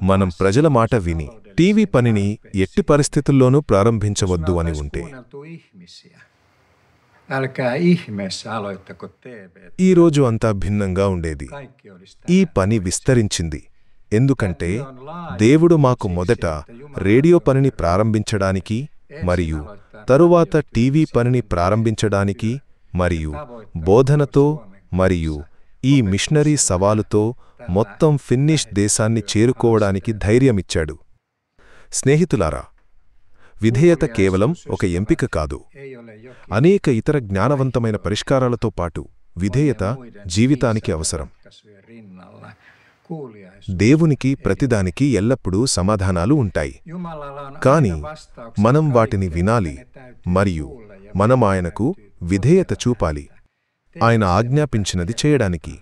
Speaker 1: మనం ప్రజల మాట విని టీవీ పనిని ఎట్టి పరిస్థితుల్లోనూ ప్రారంభించవద్దు అని ఉంటే,
Speaker 2: Älkää ihmeessä aloittako TV.
Speaker 1: ఈ రోజు అంతా భిన్నంగా ఉండేది.
Speaker 2: Kaikki olisi
Speaker 1: ఈ పని విస్తరించింది ఎందుకంటే దేవుడు మాకు మొదట రేడియో పనిని ప్రారంభించడానికి మరియు తరువాత టీవీ పనిని ప్రారంభించడానికి మరియు బోధనతో మరియు ఈ మిషనరీ సవాలుతో మొత్తం ఫిన్నిష్ దేశాన్ని చేరుకోవడానికి ధైర్యమిచ్చాడు. స్నేహితులారా, విధేయత కేవలం ఒక ఎంపిక కాదు.
Speaker 2: ei ole jokin
Speaker 1: అనేక ఇతర జ్ఞానవంతమైన పరిష్కారాలతో పాటు విధేయత జీవితానికి అవసరం.
Speaker 2: ratkaisujen rinnalla. Kuuliaisuus.
Speaker 1: దేవునికి ప్రతిదానికి ఎల్లప్పుడూ సమాధానాలు ఉంటాయి,
Speaker 2: Jumalalla on
Speaker 1: కాని
Speaker 2: aina vastaukset
Speaker 1: మనం వాటిని
Speaker 2: kaikkeen,
Speaker 1: వినాలి
Speaker 2: ne täytyy
Speaker 1: మరియు
Speaker 2: kuulla ja
Speaker 1: మనం ఆయనకు విధేయత చూపాలి. ఆయన ఆజ్ఞాపించినది చేయడానికి.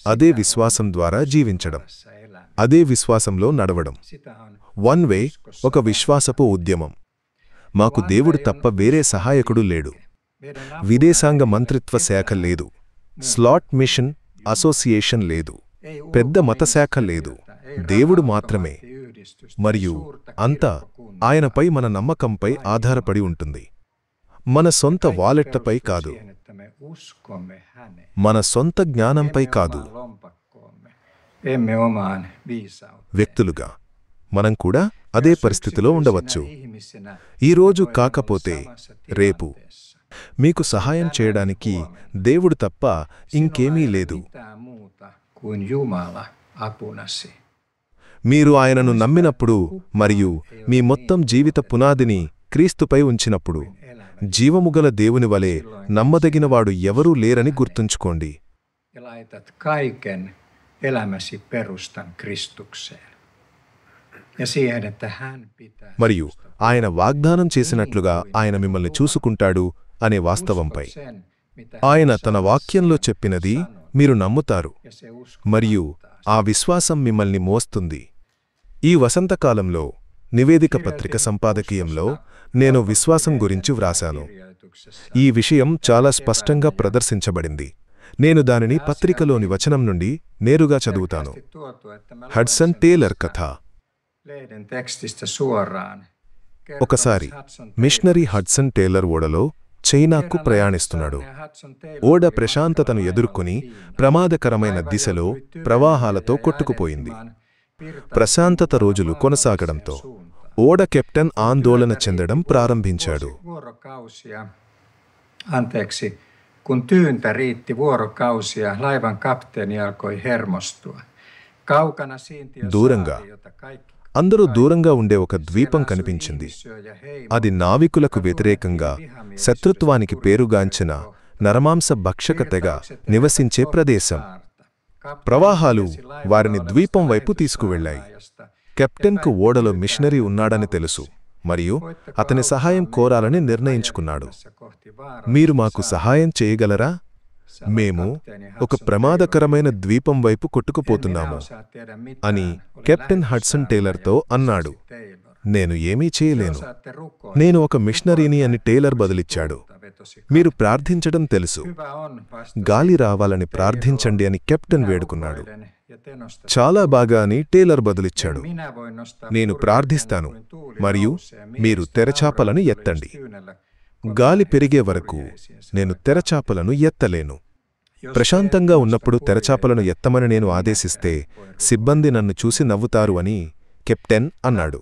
Speaker 1: అదే విశ్వాసం ద్వారా జీవించడం,
Speaker 2: tässä elää.
Speaker 1: అదే విశ్వాసంలో నడవడం.
Speaker 2: Sitä on
Speaker 1: వన్ వే ఒక విశ్వాసపు ఉద్యమం. మాకు దేవుడు తప్ప వేరే సహాయకుడు లేడు.
Speaker 2: meidän
Speaker 1: విదేశాంగ మంత్రిత్వ శాఖ లేదు. స్లాట్ మిషన్ అసోసియేషన్ లేదు. పెద్ద మత శాఖ లేదు. దేవుడు మాత్రమే.
Speaker 2: yhdistys
Speaker 1: మరియు అంతా ఆయనపై మన నమ్మకంపై ఆధారపడి ఉంటుంది. మన సొంత వాలెట్లపై కాదు,
Speaker 2: siihen, että me uskomme häneen.
Speaker 1: మన సొంత జ్ఞానంపై కాదు.
Speaker 2: Omaan lompakkoomme. Emme omaan viisauteen.
Speaker 1: వ్యక్తులుగా మనం కూడా అదే పరిస్థితిలో ఉండవచ్చు.
Speaker 2: Ihmisenä
Speaker 1: ఈరోజు కాకపోతే
Speaker 2: samassa
Speaker 1: రేపు.
Speaker 2: tilanteessa.
Speaker 1: మీకు సహాయం చేయడానికి దేవుడు తప్ప ఇంకేమీ లేదు.
Speaker 2: Mitään muuta kuin Jumala apunasi.
Speaker 1: మీరు ఆయనను నమ్మినప్పుడు మరియు మీ మొత్తం జీవిత పునాదిని క్రీస్తుపై ఉంచినప్పుడు జీవముగల దేవుని వలె నమ్మదగినవాడు ఎవరూ లేరని గుర్తుంచుకోండి.
Speaker 2: Ja laitat kaiken elämäsi perustan Kristukseen. Ja siihen, että hän pitää
Speaker 1: మరియు ఆయన వాగ్దానం చేసినట్లుగా ఆయన మిమ్మల్ని చూసుకుంటాడు అనే వాస్తవంపై.
Speaker 2: sen, mitä
Speaker 1: ఆయన తన వాక్యంలో చెప్పినది మీరు నమ్ముతారు,
Speaker 2: ja se usko.
Speaker 1: మరియు ఆ విశ్వాసం మిమ్మల్ని మోస్తుంది. ఈ వసంతకాలంలో నివేదిక పత్రిక సంపాదకీయంలో నేను విశ్వాసం గురించి వ్రాశాను.
Speaker 2: Kirjoituksessa
Speaker 1: ఈ విషయం చాలా స్పష్టంగా ప్రదర్శించబడింది. నేను దానిని పత్రికలోని వచనం నుండి నేరుగా చదువుతాను.
Speaker 2: tuotu, että mä
Speaker 1: Hudson Taylor కథ.
Speaker 2: lehden tekstistä suoraan.
Speaker 1: ఒకసారి మిషనరీ హడ్సన్ టేలర్ ఓడలో చైనాకు ప్రయాణిస్తున్నాడు. ఓడ ప్రశాంతతను ఎదుర్కొని ప్రమాదకరమైన దిశలో ప్రవాహాలతో కొట్టుకుపోయింది. ప్రశాంతత రోజులు కొనసాగడంతో ఓడ కెప్టెన్ ఆందోళన చెందడం ప్రారంభించాడు.
Speaker 2: Vuorokausia, anteeksi, kun tyyntä riitti vuorokausia, laivan kapteeni alkoi hermostua. Kaukana siintiö
Speaker 1: దూరంగా,
Speaker 2: saari, jota kaikki
Speaker 1: అందరూ దూరంగా ఉండే ఒక ద్వీపం కనిపించింది. అది నావికులకు వ్యతిరేకంగా శత్రుత్వానికి పేరుగాంచిన నరమాంస భక్షక తెగ నివసించే ప్రదేశం. ప్రవాహాలు వారిని ద్వీపం వైపు తీసుకువెళ్లాయి. కెప్టెన్కు ఓడలో మిషనరీ ఉన్నాడని తెలుసు మరియు అతని సహాయం కోరాలని నిర్ణయించుకున్నాడు. మీరు మాకు సహాయం చేయగలరా మేము ఒక ప్రమాదకరమైన ద్వీపం వైపు కొట్టుకుపోతున్నాము అని కెప్టెన్ హడ్సన్ టేలర్తో అన్నాడు. నేను ఏమీ చేయలేను, నేను ఒక మిషనరీని అని టేలర్ బదులిచ్చాడు. మీరు ప్రార్థించడం తెలుసు, గాలి రావాలని ప్రార్థించండి అని కెప్టెన్ వేడుకున్నాడు. చాలా బాగా అని టేలర్ బదులిచ్చాడు. నేను ప్రార్థిస్తాను మరియు మీరు తెరచాపలను ఎత్తండి. గాలి పెరిగే వరకు నేను తెరచాపలను ఎత్తలేను. ప్రశాంతంగా ఉన్నప్పుడు తెరచాపలను ఎత్తమని నేను ఆదేశిస్తే సిబ్బంది నన్ను చూసి నవ్వుతారు అని కెప్టెన్ అన్నాడు.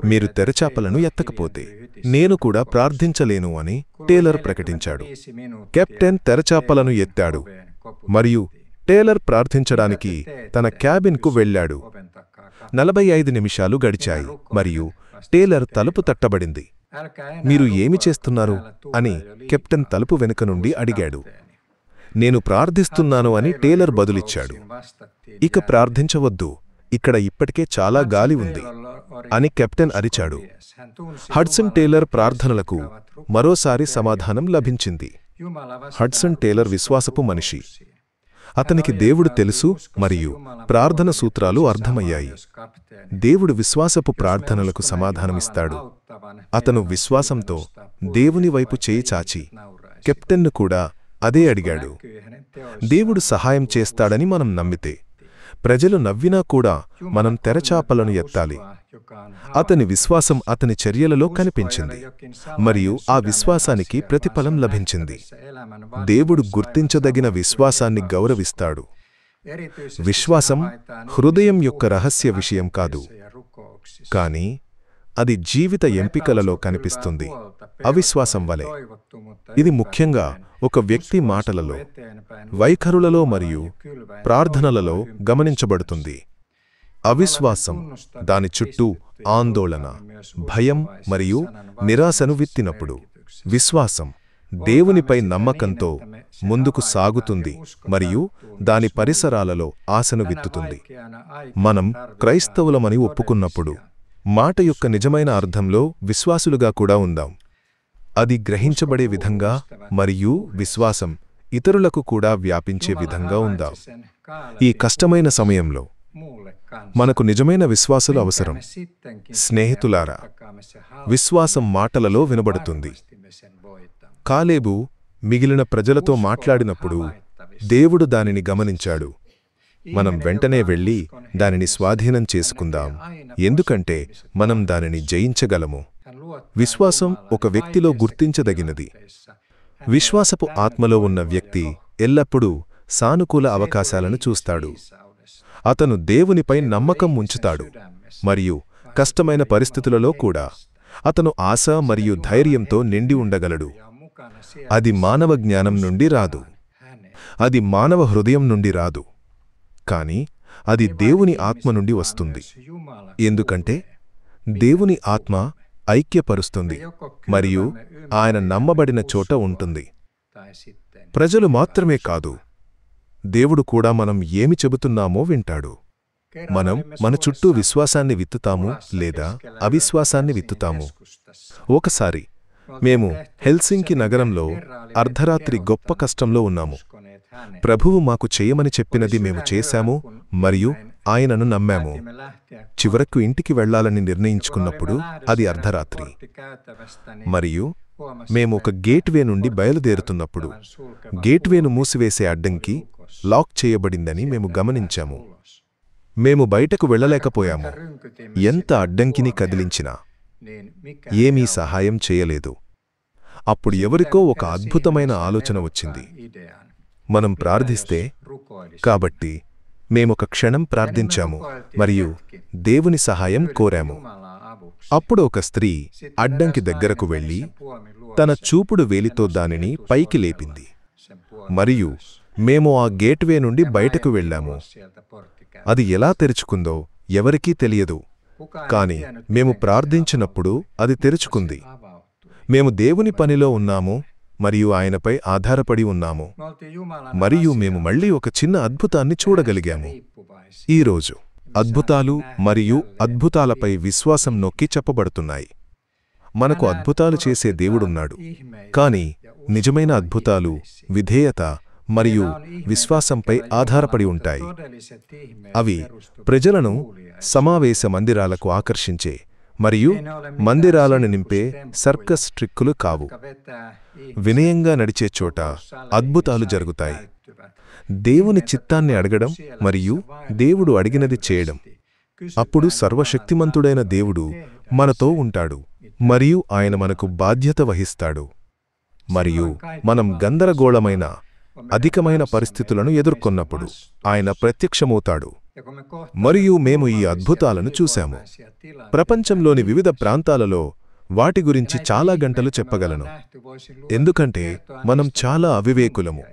Speaker 1: మీరు తెరచాపలను ఎత్తకపోతే నేను కూడా ప్రార్థించలేను అని టేలర్ ప్రకటించాడు. కెప్టెన్ తెరచాపలను ఎత్తాడు మరియు టేలర్ ప్రార్థించడానికి తన క్యాబిన్కు వెళ్ళాడు. 45 నిమిషాలు గడిచాయి మరియు టేలర్ తలుపు తట్టబడింది. మీరు ఏమి చేస్తున్నారు అని కెప్టెన్ తలుపు వెనుక నుండి అడిగాడు. నేను ప్రార్థిస్తున్నాను అని టేలర్ బదులిచ్చాడు. ఇక ప్రార్థించవద్దు, ఇక్కడ ఇప్పటికే చాలా గాలి ఉంది అని కెప్టెన్ అరిచాడు. హడ్సన్ టేలర్ ప్రార్థనలకు మరోసారి సమాధానం లభించింది. హడ్సన్ టేలర్ విశ్వాసపు మనిషి. అతనికి దేవుడు తెలుసు మరియు ప్రార్థన సూత్రాలు అర్థమయ్యాయి. దేవుడు విశ్వాసపు ప్రార్థనలకు సమాధానమిస్తాడు. అతను విశ్వాసంతో దేవుని వైపు చేయి చాచి కెప్టెన్ను కూడా అదే అడిగాడు. దేవుడు సహాయం చేస్తాడని మనం నమ్మితే, ప్రజలు నవ్వినా కూడా మనం తెరచాపలను ఎత్తాలి. అతని విశ్వాసం అతని చర్యలలో కనిపించింది మరియు ఆ విశ్వాసానికి ప్రతిఫలం లభించింది. దేవుడు గుర్తించదగిన విశ్వాసాన్ని గౌరవిస్తాడు. విశ్వాసం హృదయం యొక్క రహస్య విషయం కాదు, కానీ అది జీవిత ఎంపికలలో కనిపిస్తుంది. అవిశ్వాసం వలె ఇది ముఖ్యంగా ఒక వ్యక్తి మాటలలో, వైఖరులలో మరియు ప్రార్థనలలో గమనించబడుతుంది. అవిశ్వాసం దాని చుట్టూ ఆందోళన, భయం మరియు నిరాశను విత్తినప్పుడు, విశ్వాసం దేవునిపై నమ్మకంతో ముందుకు సాగుతుంది మరియు దాని పరిసరాలలో ఆశను విత్తుతుంది. మనం క్రైస్తవులమని ఒప్పుకున్నప్పుడు మాట యొక్క నిజమైన అర్థంలో విశ్వాసులుగా కూడా ఉందాం. అది గ్రహించబడే విధంగా మరియు విశ్వాసం ఇతరులకు కూడా వ్యాపించే విధంగా ఉందాం. ఈ కష్టమైన సమయంలో మనకు నిజమైన విశ్వాసులు అవసరం. స్నేహితులారా, విశ్వాసం మాటలలో వినబడుతుంది. కాలేబు మిగిలిన ప్రజలతో మాట్లాడినప్పుడు దేవుడు దానిని గమనించాడు. మనం వెంటనే వెళ్ళి దానిని స్వాధీనం చేసుకుందాం, ఎందుకంటే మనం దానిని జయించగలము. విశ్వాసం ఒక వ్యక్తిలో గుర్తించదగినది. విశ్వాసపు ఆత్మలో ఉన్న వ్యక్తి ఎల్లప్పుడూ సానుకూల అవకాశాలను చూస్తాడు. అతను దేవునిపై నమ్మకం ఉంచుతాడు మరియు కష్టమైన పరిస్థితులలో కూడా అతను ఆశ మరియు ధైర్యంతో నిండి ఉండగలడు. అది మానవ జ్ఞానం నుండి రాదు, అది మానవ హృదయం నుండి రాదు, కానీ అది దేవుని ఆత్మ నుండి వస్తుంది. ఎందుకంటే దేవుని ఆత్మ ఐక్యపరుస్తుంది మరియు ఆయన నమ్మబడిన చోట ఉంటుంది. ప్రజలు మాత్రమే కాదు, దేవుడు కూడా మనం ఏమి చెబుతున్నామో వింటాడు. మనం మన చుట్టూ విశ్వాసాన్ని విత్తుతాము లేదా అవిశ్వాసాన్ని విత్తుతాము. ఒకసారి మేము హెల్సింకి నగరంలో అర్ధరాత్రి గొప్ప కష్టంలో ఉన్నాము. ప్రభువు మాకు చేయమని చెప్పినది మేము చేశాము మరియు ఆయనను నమ్మాము. చివరకు ఇంటికి వెళ్లాలని నిర్ణయించుకున్నప్పుడు అది అర్ధరాత్రి మరియు మేము ఒక గేట్వే నుండి బయలుదేరుతున్నప్పుడు గేట్వేను మూసివేసే అడ్డంకి లాక్ చేయబడిందని మేము గమనించాము. మేము బయటకు వెళ్లలేకపోయాము. ఎంత అడ్డంకిని కదిలించినా ఏమీ సహాయం చేయలేదు. అప్పుడు ఎవరికో ఒక అద్భుతమైన ఆలోచన వచ్చింది. మనం ప్రార్థిస్తే, కాబట్టి మేమొక క్షణం ప్రార్థించాము మరియు దేవుని సహాయం కోరాము. అప్పుడు ఒక స్త్రీ అడ్డంకి దగ్గరకు వెళ్లి తన చూపుడు వేలితో దానిని పైకి లేపింది మరియు మేము ఆ గేట్వే నుండి బయటకు వెళ్ళాము. అది ఎలా తెరుచుకుందో ఎవరికీ తెలియదు, కాని మేము ప్రార్థించినప్పుడు అది తెరుచుకుంది. మేము దేవుని పనిలో ఉన్నాము మరియు ఆయనపై ఆధారపడి ఉన్నాము మరియు మేము మళ్ళీ ఒక చిన్న అద్భుతాన్ని చూడగలిగాము. ఈరోజు అద్భుతాలు మరియు అద్భుతాలపై విశ్వాసం నొక్కి చెప్పబడుతున్నాయి. మనకు అద్భుతాలు చేసే దేవుడున్నాడు, కాని నిజమైన అద్భుతాలు విధేయత మరియు విశ్వాసంపై ఆధారపడి ఉంటాయి. అవి ప్రజలను సమావేశ మందిరాలకు ఆకర్షించే మరియు మందిరాలను నింపే సర్కస్ ట్రిక్కులు కావు. వినయంగా నడిచే చోట అద్భుతాలు జరుగుతాయి. దేవుని చిత్తాన్ని అడగడం మరియు దేవుడు అడిగినది చేయడం. అప్పుడు సర్వశక్తిమంతుడైన దేవుడు మనతో ఉంటాడు మరియు ఆయన మనకు బాధ్యత వహిస్తాడు. మరియు మనం గందరగోళమైన అధికమైన పరిస్థితులను ఎదుర్కొన్నప్పుడు ఆయన ప్రత్యక్షమవుతాడు. మరియు మేము ఈ అద్భుతాలను చూశాము. ప్రపంచంలోని వివిధ ప్రాంతాలలో వాటి గురించి చాలా గంటలు చెప్పగలను. ఎందుకంటే మనం చాలా అవివేకులము,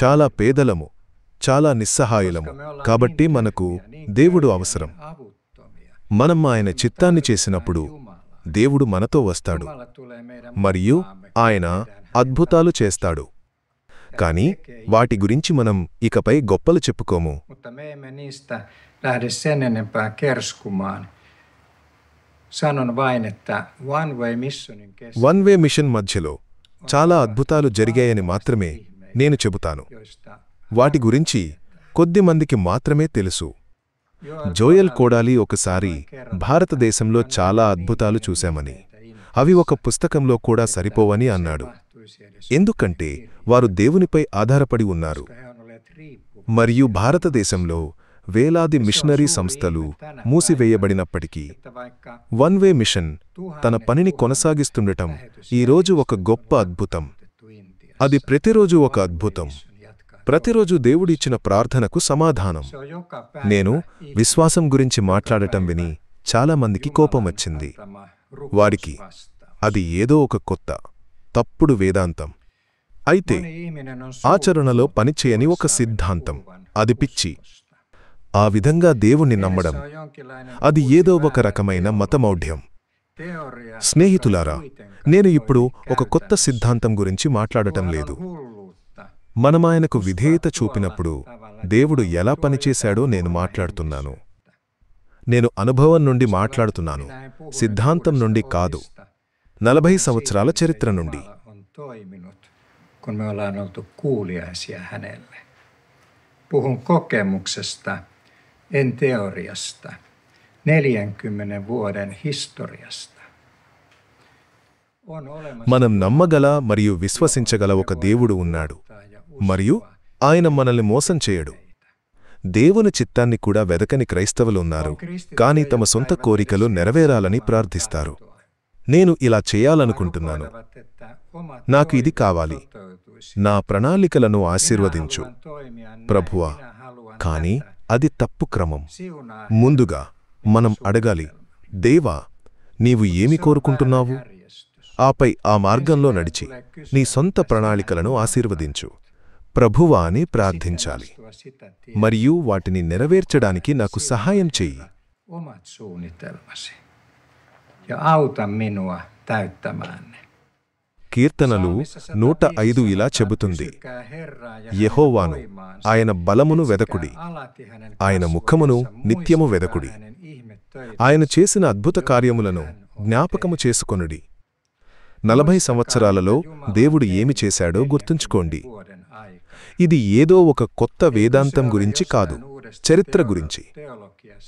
Speaker 1: చాలా పేదలము, చాలా నిస్సహాయులము. కాబట్టి మనకు దేవుడు అవసరం. మనం ఆయన చిత్తాన్ని చేసినప్పుడు దేవుడు మనతో వస్తాడు మరియు ఆయన అద్భుతాలు చేస్తాడు. కాని వాటి గురించి మనం ఇకపై గొప్పలు చెప్పుకోము. వన్ వే మిషన్ మధ్యలో చాలా అద్భుతాలు జరిగాయని మాత్రమే నేను చెబుతాను. వాటి గురించి కొద్దిమందికి మాత్రమే తెలుసు. జోయల్ కోడాలి ఒకసారి భారతదేశంలో చాలా అద్భుతాలు చూశామని, అవి ఒక పుస్తకంలో కూడా సరిపోవని అన్నాడు. ఎందుకంటే వారు దేవునిపై ఆధారపడి ఉన్నారు. మరియు భారతదేశంలో వేలాది మిషనరీ సంస్థలు మూసివేయబడినప్పటికీ వన్ వే మిషన్ తన పనిని కొనసాగిస్తుండటం ఈరోజు ఒక గొప్ప అద్భుతం. అది ప్రతిరోజు ఒక అద్భుతం. ప్రతిరోజు దేవుడిచ్చిన ప్రార్థనకు సమాధానం. నేను విశ్వాసం గురించి మాట్లాడటం విని చాలామందికి కోపం వచ్చింది. వారికి అది ఏదో ఒక కొత్త, తప్పుడు వేదాంతం. అయితే ఆచరణలో పనిచేయని ఒక సిద్ధాంతం. అది పిచ్చి. ఆ విధంగా దేవుణ్ణి నమ్మడం అది ఏదో ఒక రకమైన మతమౌఢ్యం. స్నేహితులారా, నేను ఇప్పుడు ఒక కొత్త సిద్ధాంతం గురించి మాట్లాడటం లేదు. మనమాయనకు విధేయత చూపినప్పుడు దేవుడు ఎలా పనిచేశాడో నేను మాట్లాడుతున్నాను. నేను అనుభవం నుండి మాట్లాడుతున్నాను, సిద్ధాంతం నుండి కాదు. 40 సంవత్సరాల చరిత్ర నుండి.
Speaker 2: kun me ollaan oltu kuuliaisia hänelle. Puhun kokemuksesta, en teoriasta. 40 vuoden historiasta.
Speaker 1: మనం నమ్మగల మరియు విశ్వసించగల ఒక దేవుడు ఉన్నాడు మరియు ఆయన మనల్ని మోసం చేయడు. దేవుని చిత్తాన్ని కూడా వెదకని క్రైస్తవులున్నారు, కానీ తమ సొంత కోరికలు నెరవేరాలని ప్రార్థిస్తారు. నేను ఇలా చేయాలనుకుంటున్నాను, నాకు ఇది కావాలి, నా ప్రణాళికలను ఆశీర్వదించు ప్రభువా. కాని అది తప్పు క్రమం. ముందుగా మనం అడగాలి, దేవా, నీవు ఏమి కోరుకుంటున్నావు? ఆపై ఆ మార్గంలో నడిచి నీ సొంత ప్రణాళికలను ఆశీర్వదించు ప్రభువా అని ప్రార్థించాలి. మరియు వాటిని నెరవేర్చడానికి నాకు సహాయం చెయ్యి. కీర్తనలు 105 ఇలా చెబుతుంది, యెహోవాను, ఆయన బలమును వెదకుడి, ఆయన ముఖమును నిత్యము వెదకుడి, ఆయన చేసిన అద్భుత కార్యములను జ్ఞాపకము చేసుకొనుడి. 40 సంవత్సరాలలో దేవుడు ఏమి చేశాడో గుర్తుంచుకోండి. ఇది ఏదో ఒక కొత్త వేదాంతం గురించి కాదు, చరిత్ర గురించి.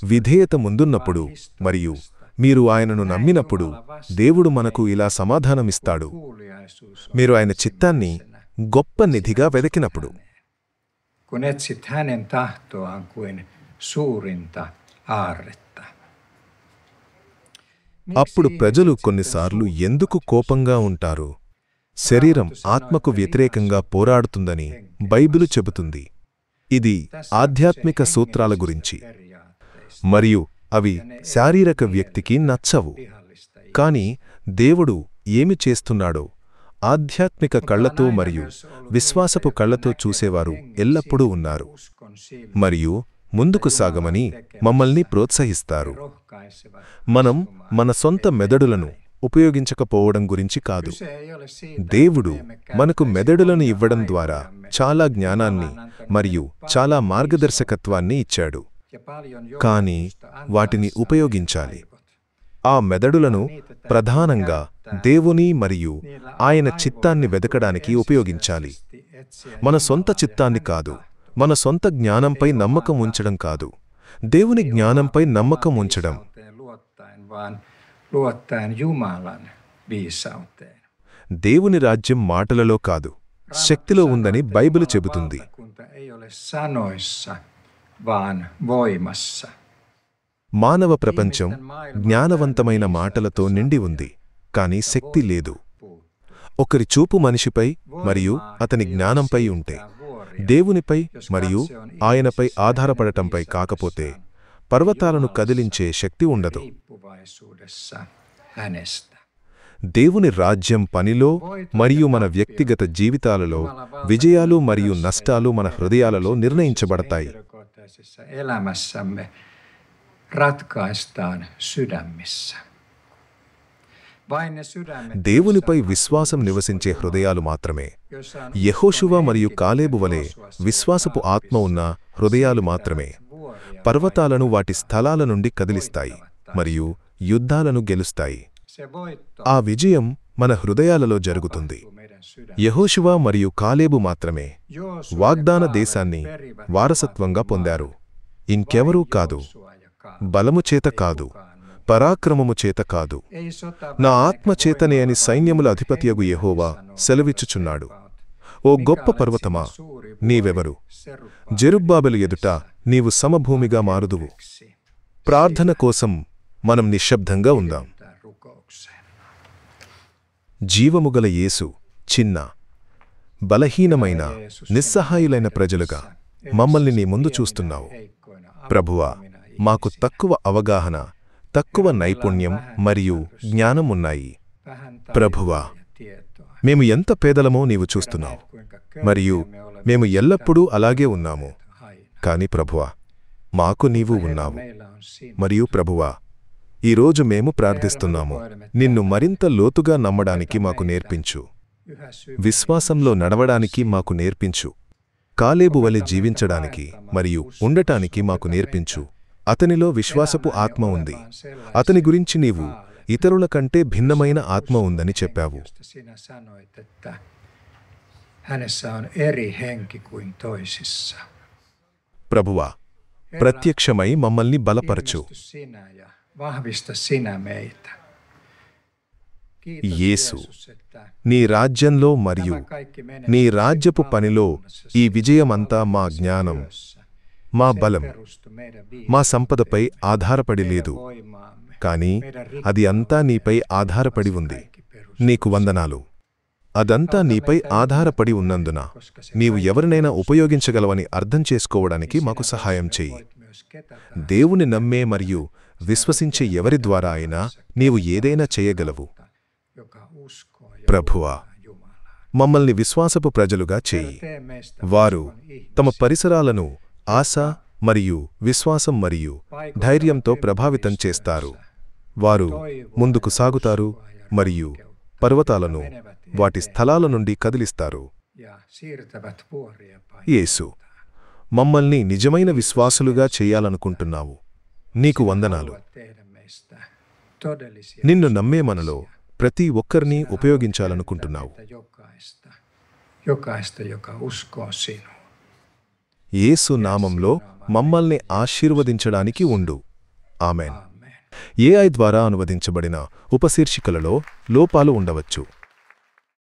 Speaker 1: విధేయత ముందున్నప్పుడు మరియు మీరు ఆయనను నమ్మినప్పుడు దేవుడు మనకు ఇలా సమాధానమిస్తాడు. మీరు ఆయన చిత్తాన్ని గొప్ప నిధిగా వెదకినప్పుడు. అప్పుడు ప్రజలు కొన్నిసార్లు ఎందుకు కోపంగా ఉంటారు? శరీరం ఆత్మకు వ్యతిరేకంగా పోరాడుతుందని బైబిలు చెబుతుంది. ఇది ఆధ్యాత్మిక సూత్రాల గురించి, మరియు అవి శారీరక వ్యక్తికి నచ్చవు. కాని దేవుడు ఏమి చేస్తున్నాడో ఆధ్యాత్మిక కళ్లతో మరియు విశ్వాసపు కళ్లతో చూసేవారు ఎల్లప్పుడూ ఉన్నారు మరియు ముందుకు సాగమని మమ్మల్ని ప్రోత్సహిస్తారు. మనం మన సొంత మెదడులను ఉపయోగించకపోవడం గురించి కాదు. దేవుడు మనకు మెదడులను ఇవ్వడం ద్వారా చాలా జ్ఞానాన్ని మరియు చాలా మార్గదర్శకత్వాన్ని ఇచ్చాడు. కాని వాటిని ఉపయోగించాలి. ఆ మెదడులను ప్రధానంగా దేవుని మరియు ఆయన చిత్తాన్ని వెదకడానికి ఉపయోగించాలి. మన సొంత చిత్తాన్ని కాదు, మన సొంత జ్ఞానంపై నమ్మకం ఉంచడం కాదు, దేవుని జ్ఞానంపై నమ్మకం ఉంచడం.
Speaker 2: Luottaen Jumalan viisauteen.
Speaker 1: దేవుని రాజ్యం మాటలలో కాదు, శక్తిలో ఉందని బైబిలు చెబుతుంది.
Speaker 2: Valtakunta ei ole sanoissa, vaan voimassa.
Speaker 1: మానవ ప్రపంచం జ్ఞానవంతమైన మాటలతో నిండి ఉంది, కాని శక్తి లేదు. ఒకరి చూపు మనిషిపై మరియు అతని జ్ఞానంపై ఉంటే, దేవునిపై మరియు ఆయనపై ఆధారపడటంపై కాకపోతే పర్వతాలను కదిలించే శక్తి ఉండదు.
Speaker 2: Riippuvaisuudessa hänestä.
Speaker 1: దేవుని రాజ్యం పనిలో మరియు మన వ్యక్తిగత జీవితాలలో విజయాలు మరియు నష్టాలు మన హృదయాలలో నిర్ణయించబడతాయి.
Speaker 2: Henkilökohtaisessa elämässämme ratkaistaan sydämissä. Vain ne sydämet,
Speaker 1: దేవునిపై విశ్వాసం నివసించే హృదయాలు మాత్రమే,
Speaker 2: joissa on
Speaker 1: యెహోషువ మరియు కాలేబు వలె విశ్వాసపు ఆత్మ ఉన్న హృదయాలు మాత్రమే పర్వతాలను వాటి స్థలాల నుండి కదిలిస్తాయి మరియు యుద్ధాలను గెలుస్తాయి.
Speaker 2: se voitto
Speaker 1: ఆ విజయం మన హృదయాలలో జరుగుతుంది.
Speaker 2: meidän sydämessä.
Speaker 1: యెహోషువ మరియు కాలేబు మాత్రమే
Speaker 2: Joosua
Speaker 1: వాగ్దాన
Speaker 2: ja Kaalev
Speaker 1: దేశాన్ని
Speaker 2: perivät
Speaker 1: వారసత్వంగా పొందారు. ఇంకెవరూ కాదు,
Speaker 2: Joosua ja Kaalev.
Speaker 1: బలము చేత కాదు, పరాక్రమము చేత కాదు,
Speaker 2: Ei sota
Speaker 1: నా ఆత్మ చేతనే అని సైన్యముల అధిపతియగు యెహోవా సెలవిచ్చుచున్నాడు. ఓ గొప్ప పర్వతమా, నీవెవరు? జెరుబ్బాబెలు ఎదుట నీవు సమభూమిగా మారుదువు. ప్రార్థన కోసం మనం నిశ్శబ్దంగా ఉందాం.
Speaker 2: rukoukseen.
Speaker 1: జీవముగల యేసు, చిన్న, బలహీనమైన, నిస్సహాయులైన ప్రజలుగా మమ్మల్ని నీ ముందు చూస్తున్నావు. ప్రభువా, మాకు తక్కువ అవగాహన, తక్కువ నైపుణ్యం మరియు జ్ఞానం ఉన్నాయి. ప్రభువా, మేము ఎంత పేదలమో నీవు చూస్తున్నావు మరియు మేము ఎల్లప్పుడూ అలాగే ఉన్నాము. కాని ప్రభువా, మాకు నీవు ఉన్నావు. మరియు ప్రభువా, ఈరోజు మేము ప్రార్థిస్తున్నాము, నిన్ను మరింత లోతుగా నమ్మడానికి మాకు నేర్పించు. విశ్వాసంలో నడవడానికి మాకు నేర్పించు. కాలేబు వలె జీవించడానికి మరియు ఉండటానికి మాకు నేర్పించు. అతనిలో విశ్వాసపు ఆత్మ ఉంది. అతని గురించి నీవు ఇతరుల కంటే భిన్నమైన ఆత్మ ఉందని చెప్పావు.
Speaker 2: Sinä sanoit, että hänessä on eri henki kuin toisissa.
Speaker 1: ప్రభువా, ప్రత్యక్షమై మమ్మల్ని బలపరచు.
Speaker 2: Ilmesty sinä ja vahvista sinä meitä. Kiitos
Speaker 1: యేసు,
Speaker 2: Jeesus, että
Speaker 1: నీ రాజ్యంలో మరియు
Speaker 2: tämä kaikki menee
Speaker 1: నీ రాజ్యపు పనిలో ఈ విజయమంతా మా జ్ఞానం, మా బలం,
Speaker 2: perustu meidän
Speaker 1: మా సంపదపై ఆధారపడి లేదు,
Speaker 2: voimaamme.
Speaker 1: కాని అది అంతా నీపై ఆధారపడి ఉంది. నీకు వందనాలు. అదంతా నీపై ఆధారపడి ఉన్నందున నీవు ఎవరినైనా ఉపయోగించగలవని అర్థం చేసుకోవడానికి మాకు సహాయం చెయ్యి.
Speaker 2: Voit myös ketä
Speaker 1: దేవుని నమ్మే మరియు విశ్వసించే ఎవరి ద్వారా అయినా నీవు ఏదైనా చేయగలవు.
Speaker 2: joka uskoo ja
Speaker 1: ప్రభువా,
Speaker 2: Jumalaa.
Speaker 1: మమ్మల్ని విశ్వాసపు ప్రజలుగా చెయ్యి.
Speaker 2: Tee meistä
Speaker 1: వారు
Speaker 2: uskon ihmisiä.
Speaker 1: తమ పరిసరాలను ఆశ మరియు విశ్వాసం మరియు ధైర్యంతో ప్రభావితం చేస్తారు. వారు ముందుకు సాగుతారు మరియు పర్వతాలను వాటి స్థలాల నుండి కదిలిస్తారు.
Speaker 2: Ja siirtävät vuoria päin.
Speaker 1: యేసు, మమ్మల్ని నిజమైన విశ్వాసులుగా చేయాలనుకుంటున్నావు. నీకు వందనాలు.
Speaker 2: Haluat tehdä meistä todellisia
Speaker 1: నిన్ను నమ్మే మనలో ప్రతి ఒక్కరిని ఉపయోగించాలనుకుంటున్నావు.
Speaker 2: jokaista, joka uskoo sinuun.
Speaker 1: యేసు నామంలో మమ్మల్ని ఆశీర్వదించడానికి ఉండు. ఆమెన్.
Speaker 2: Amen.
Speaker 1: ఏఐ ద్వారా అనువదించబడిన ఉపశీర్షికలలో లోపాలు ఉండవచ్చు.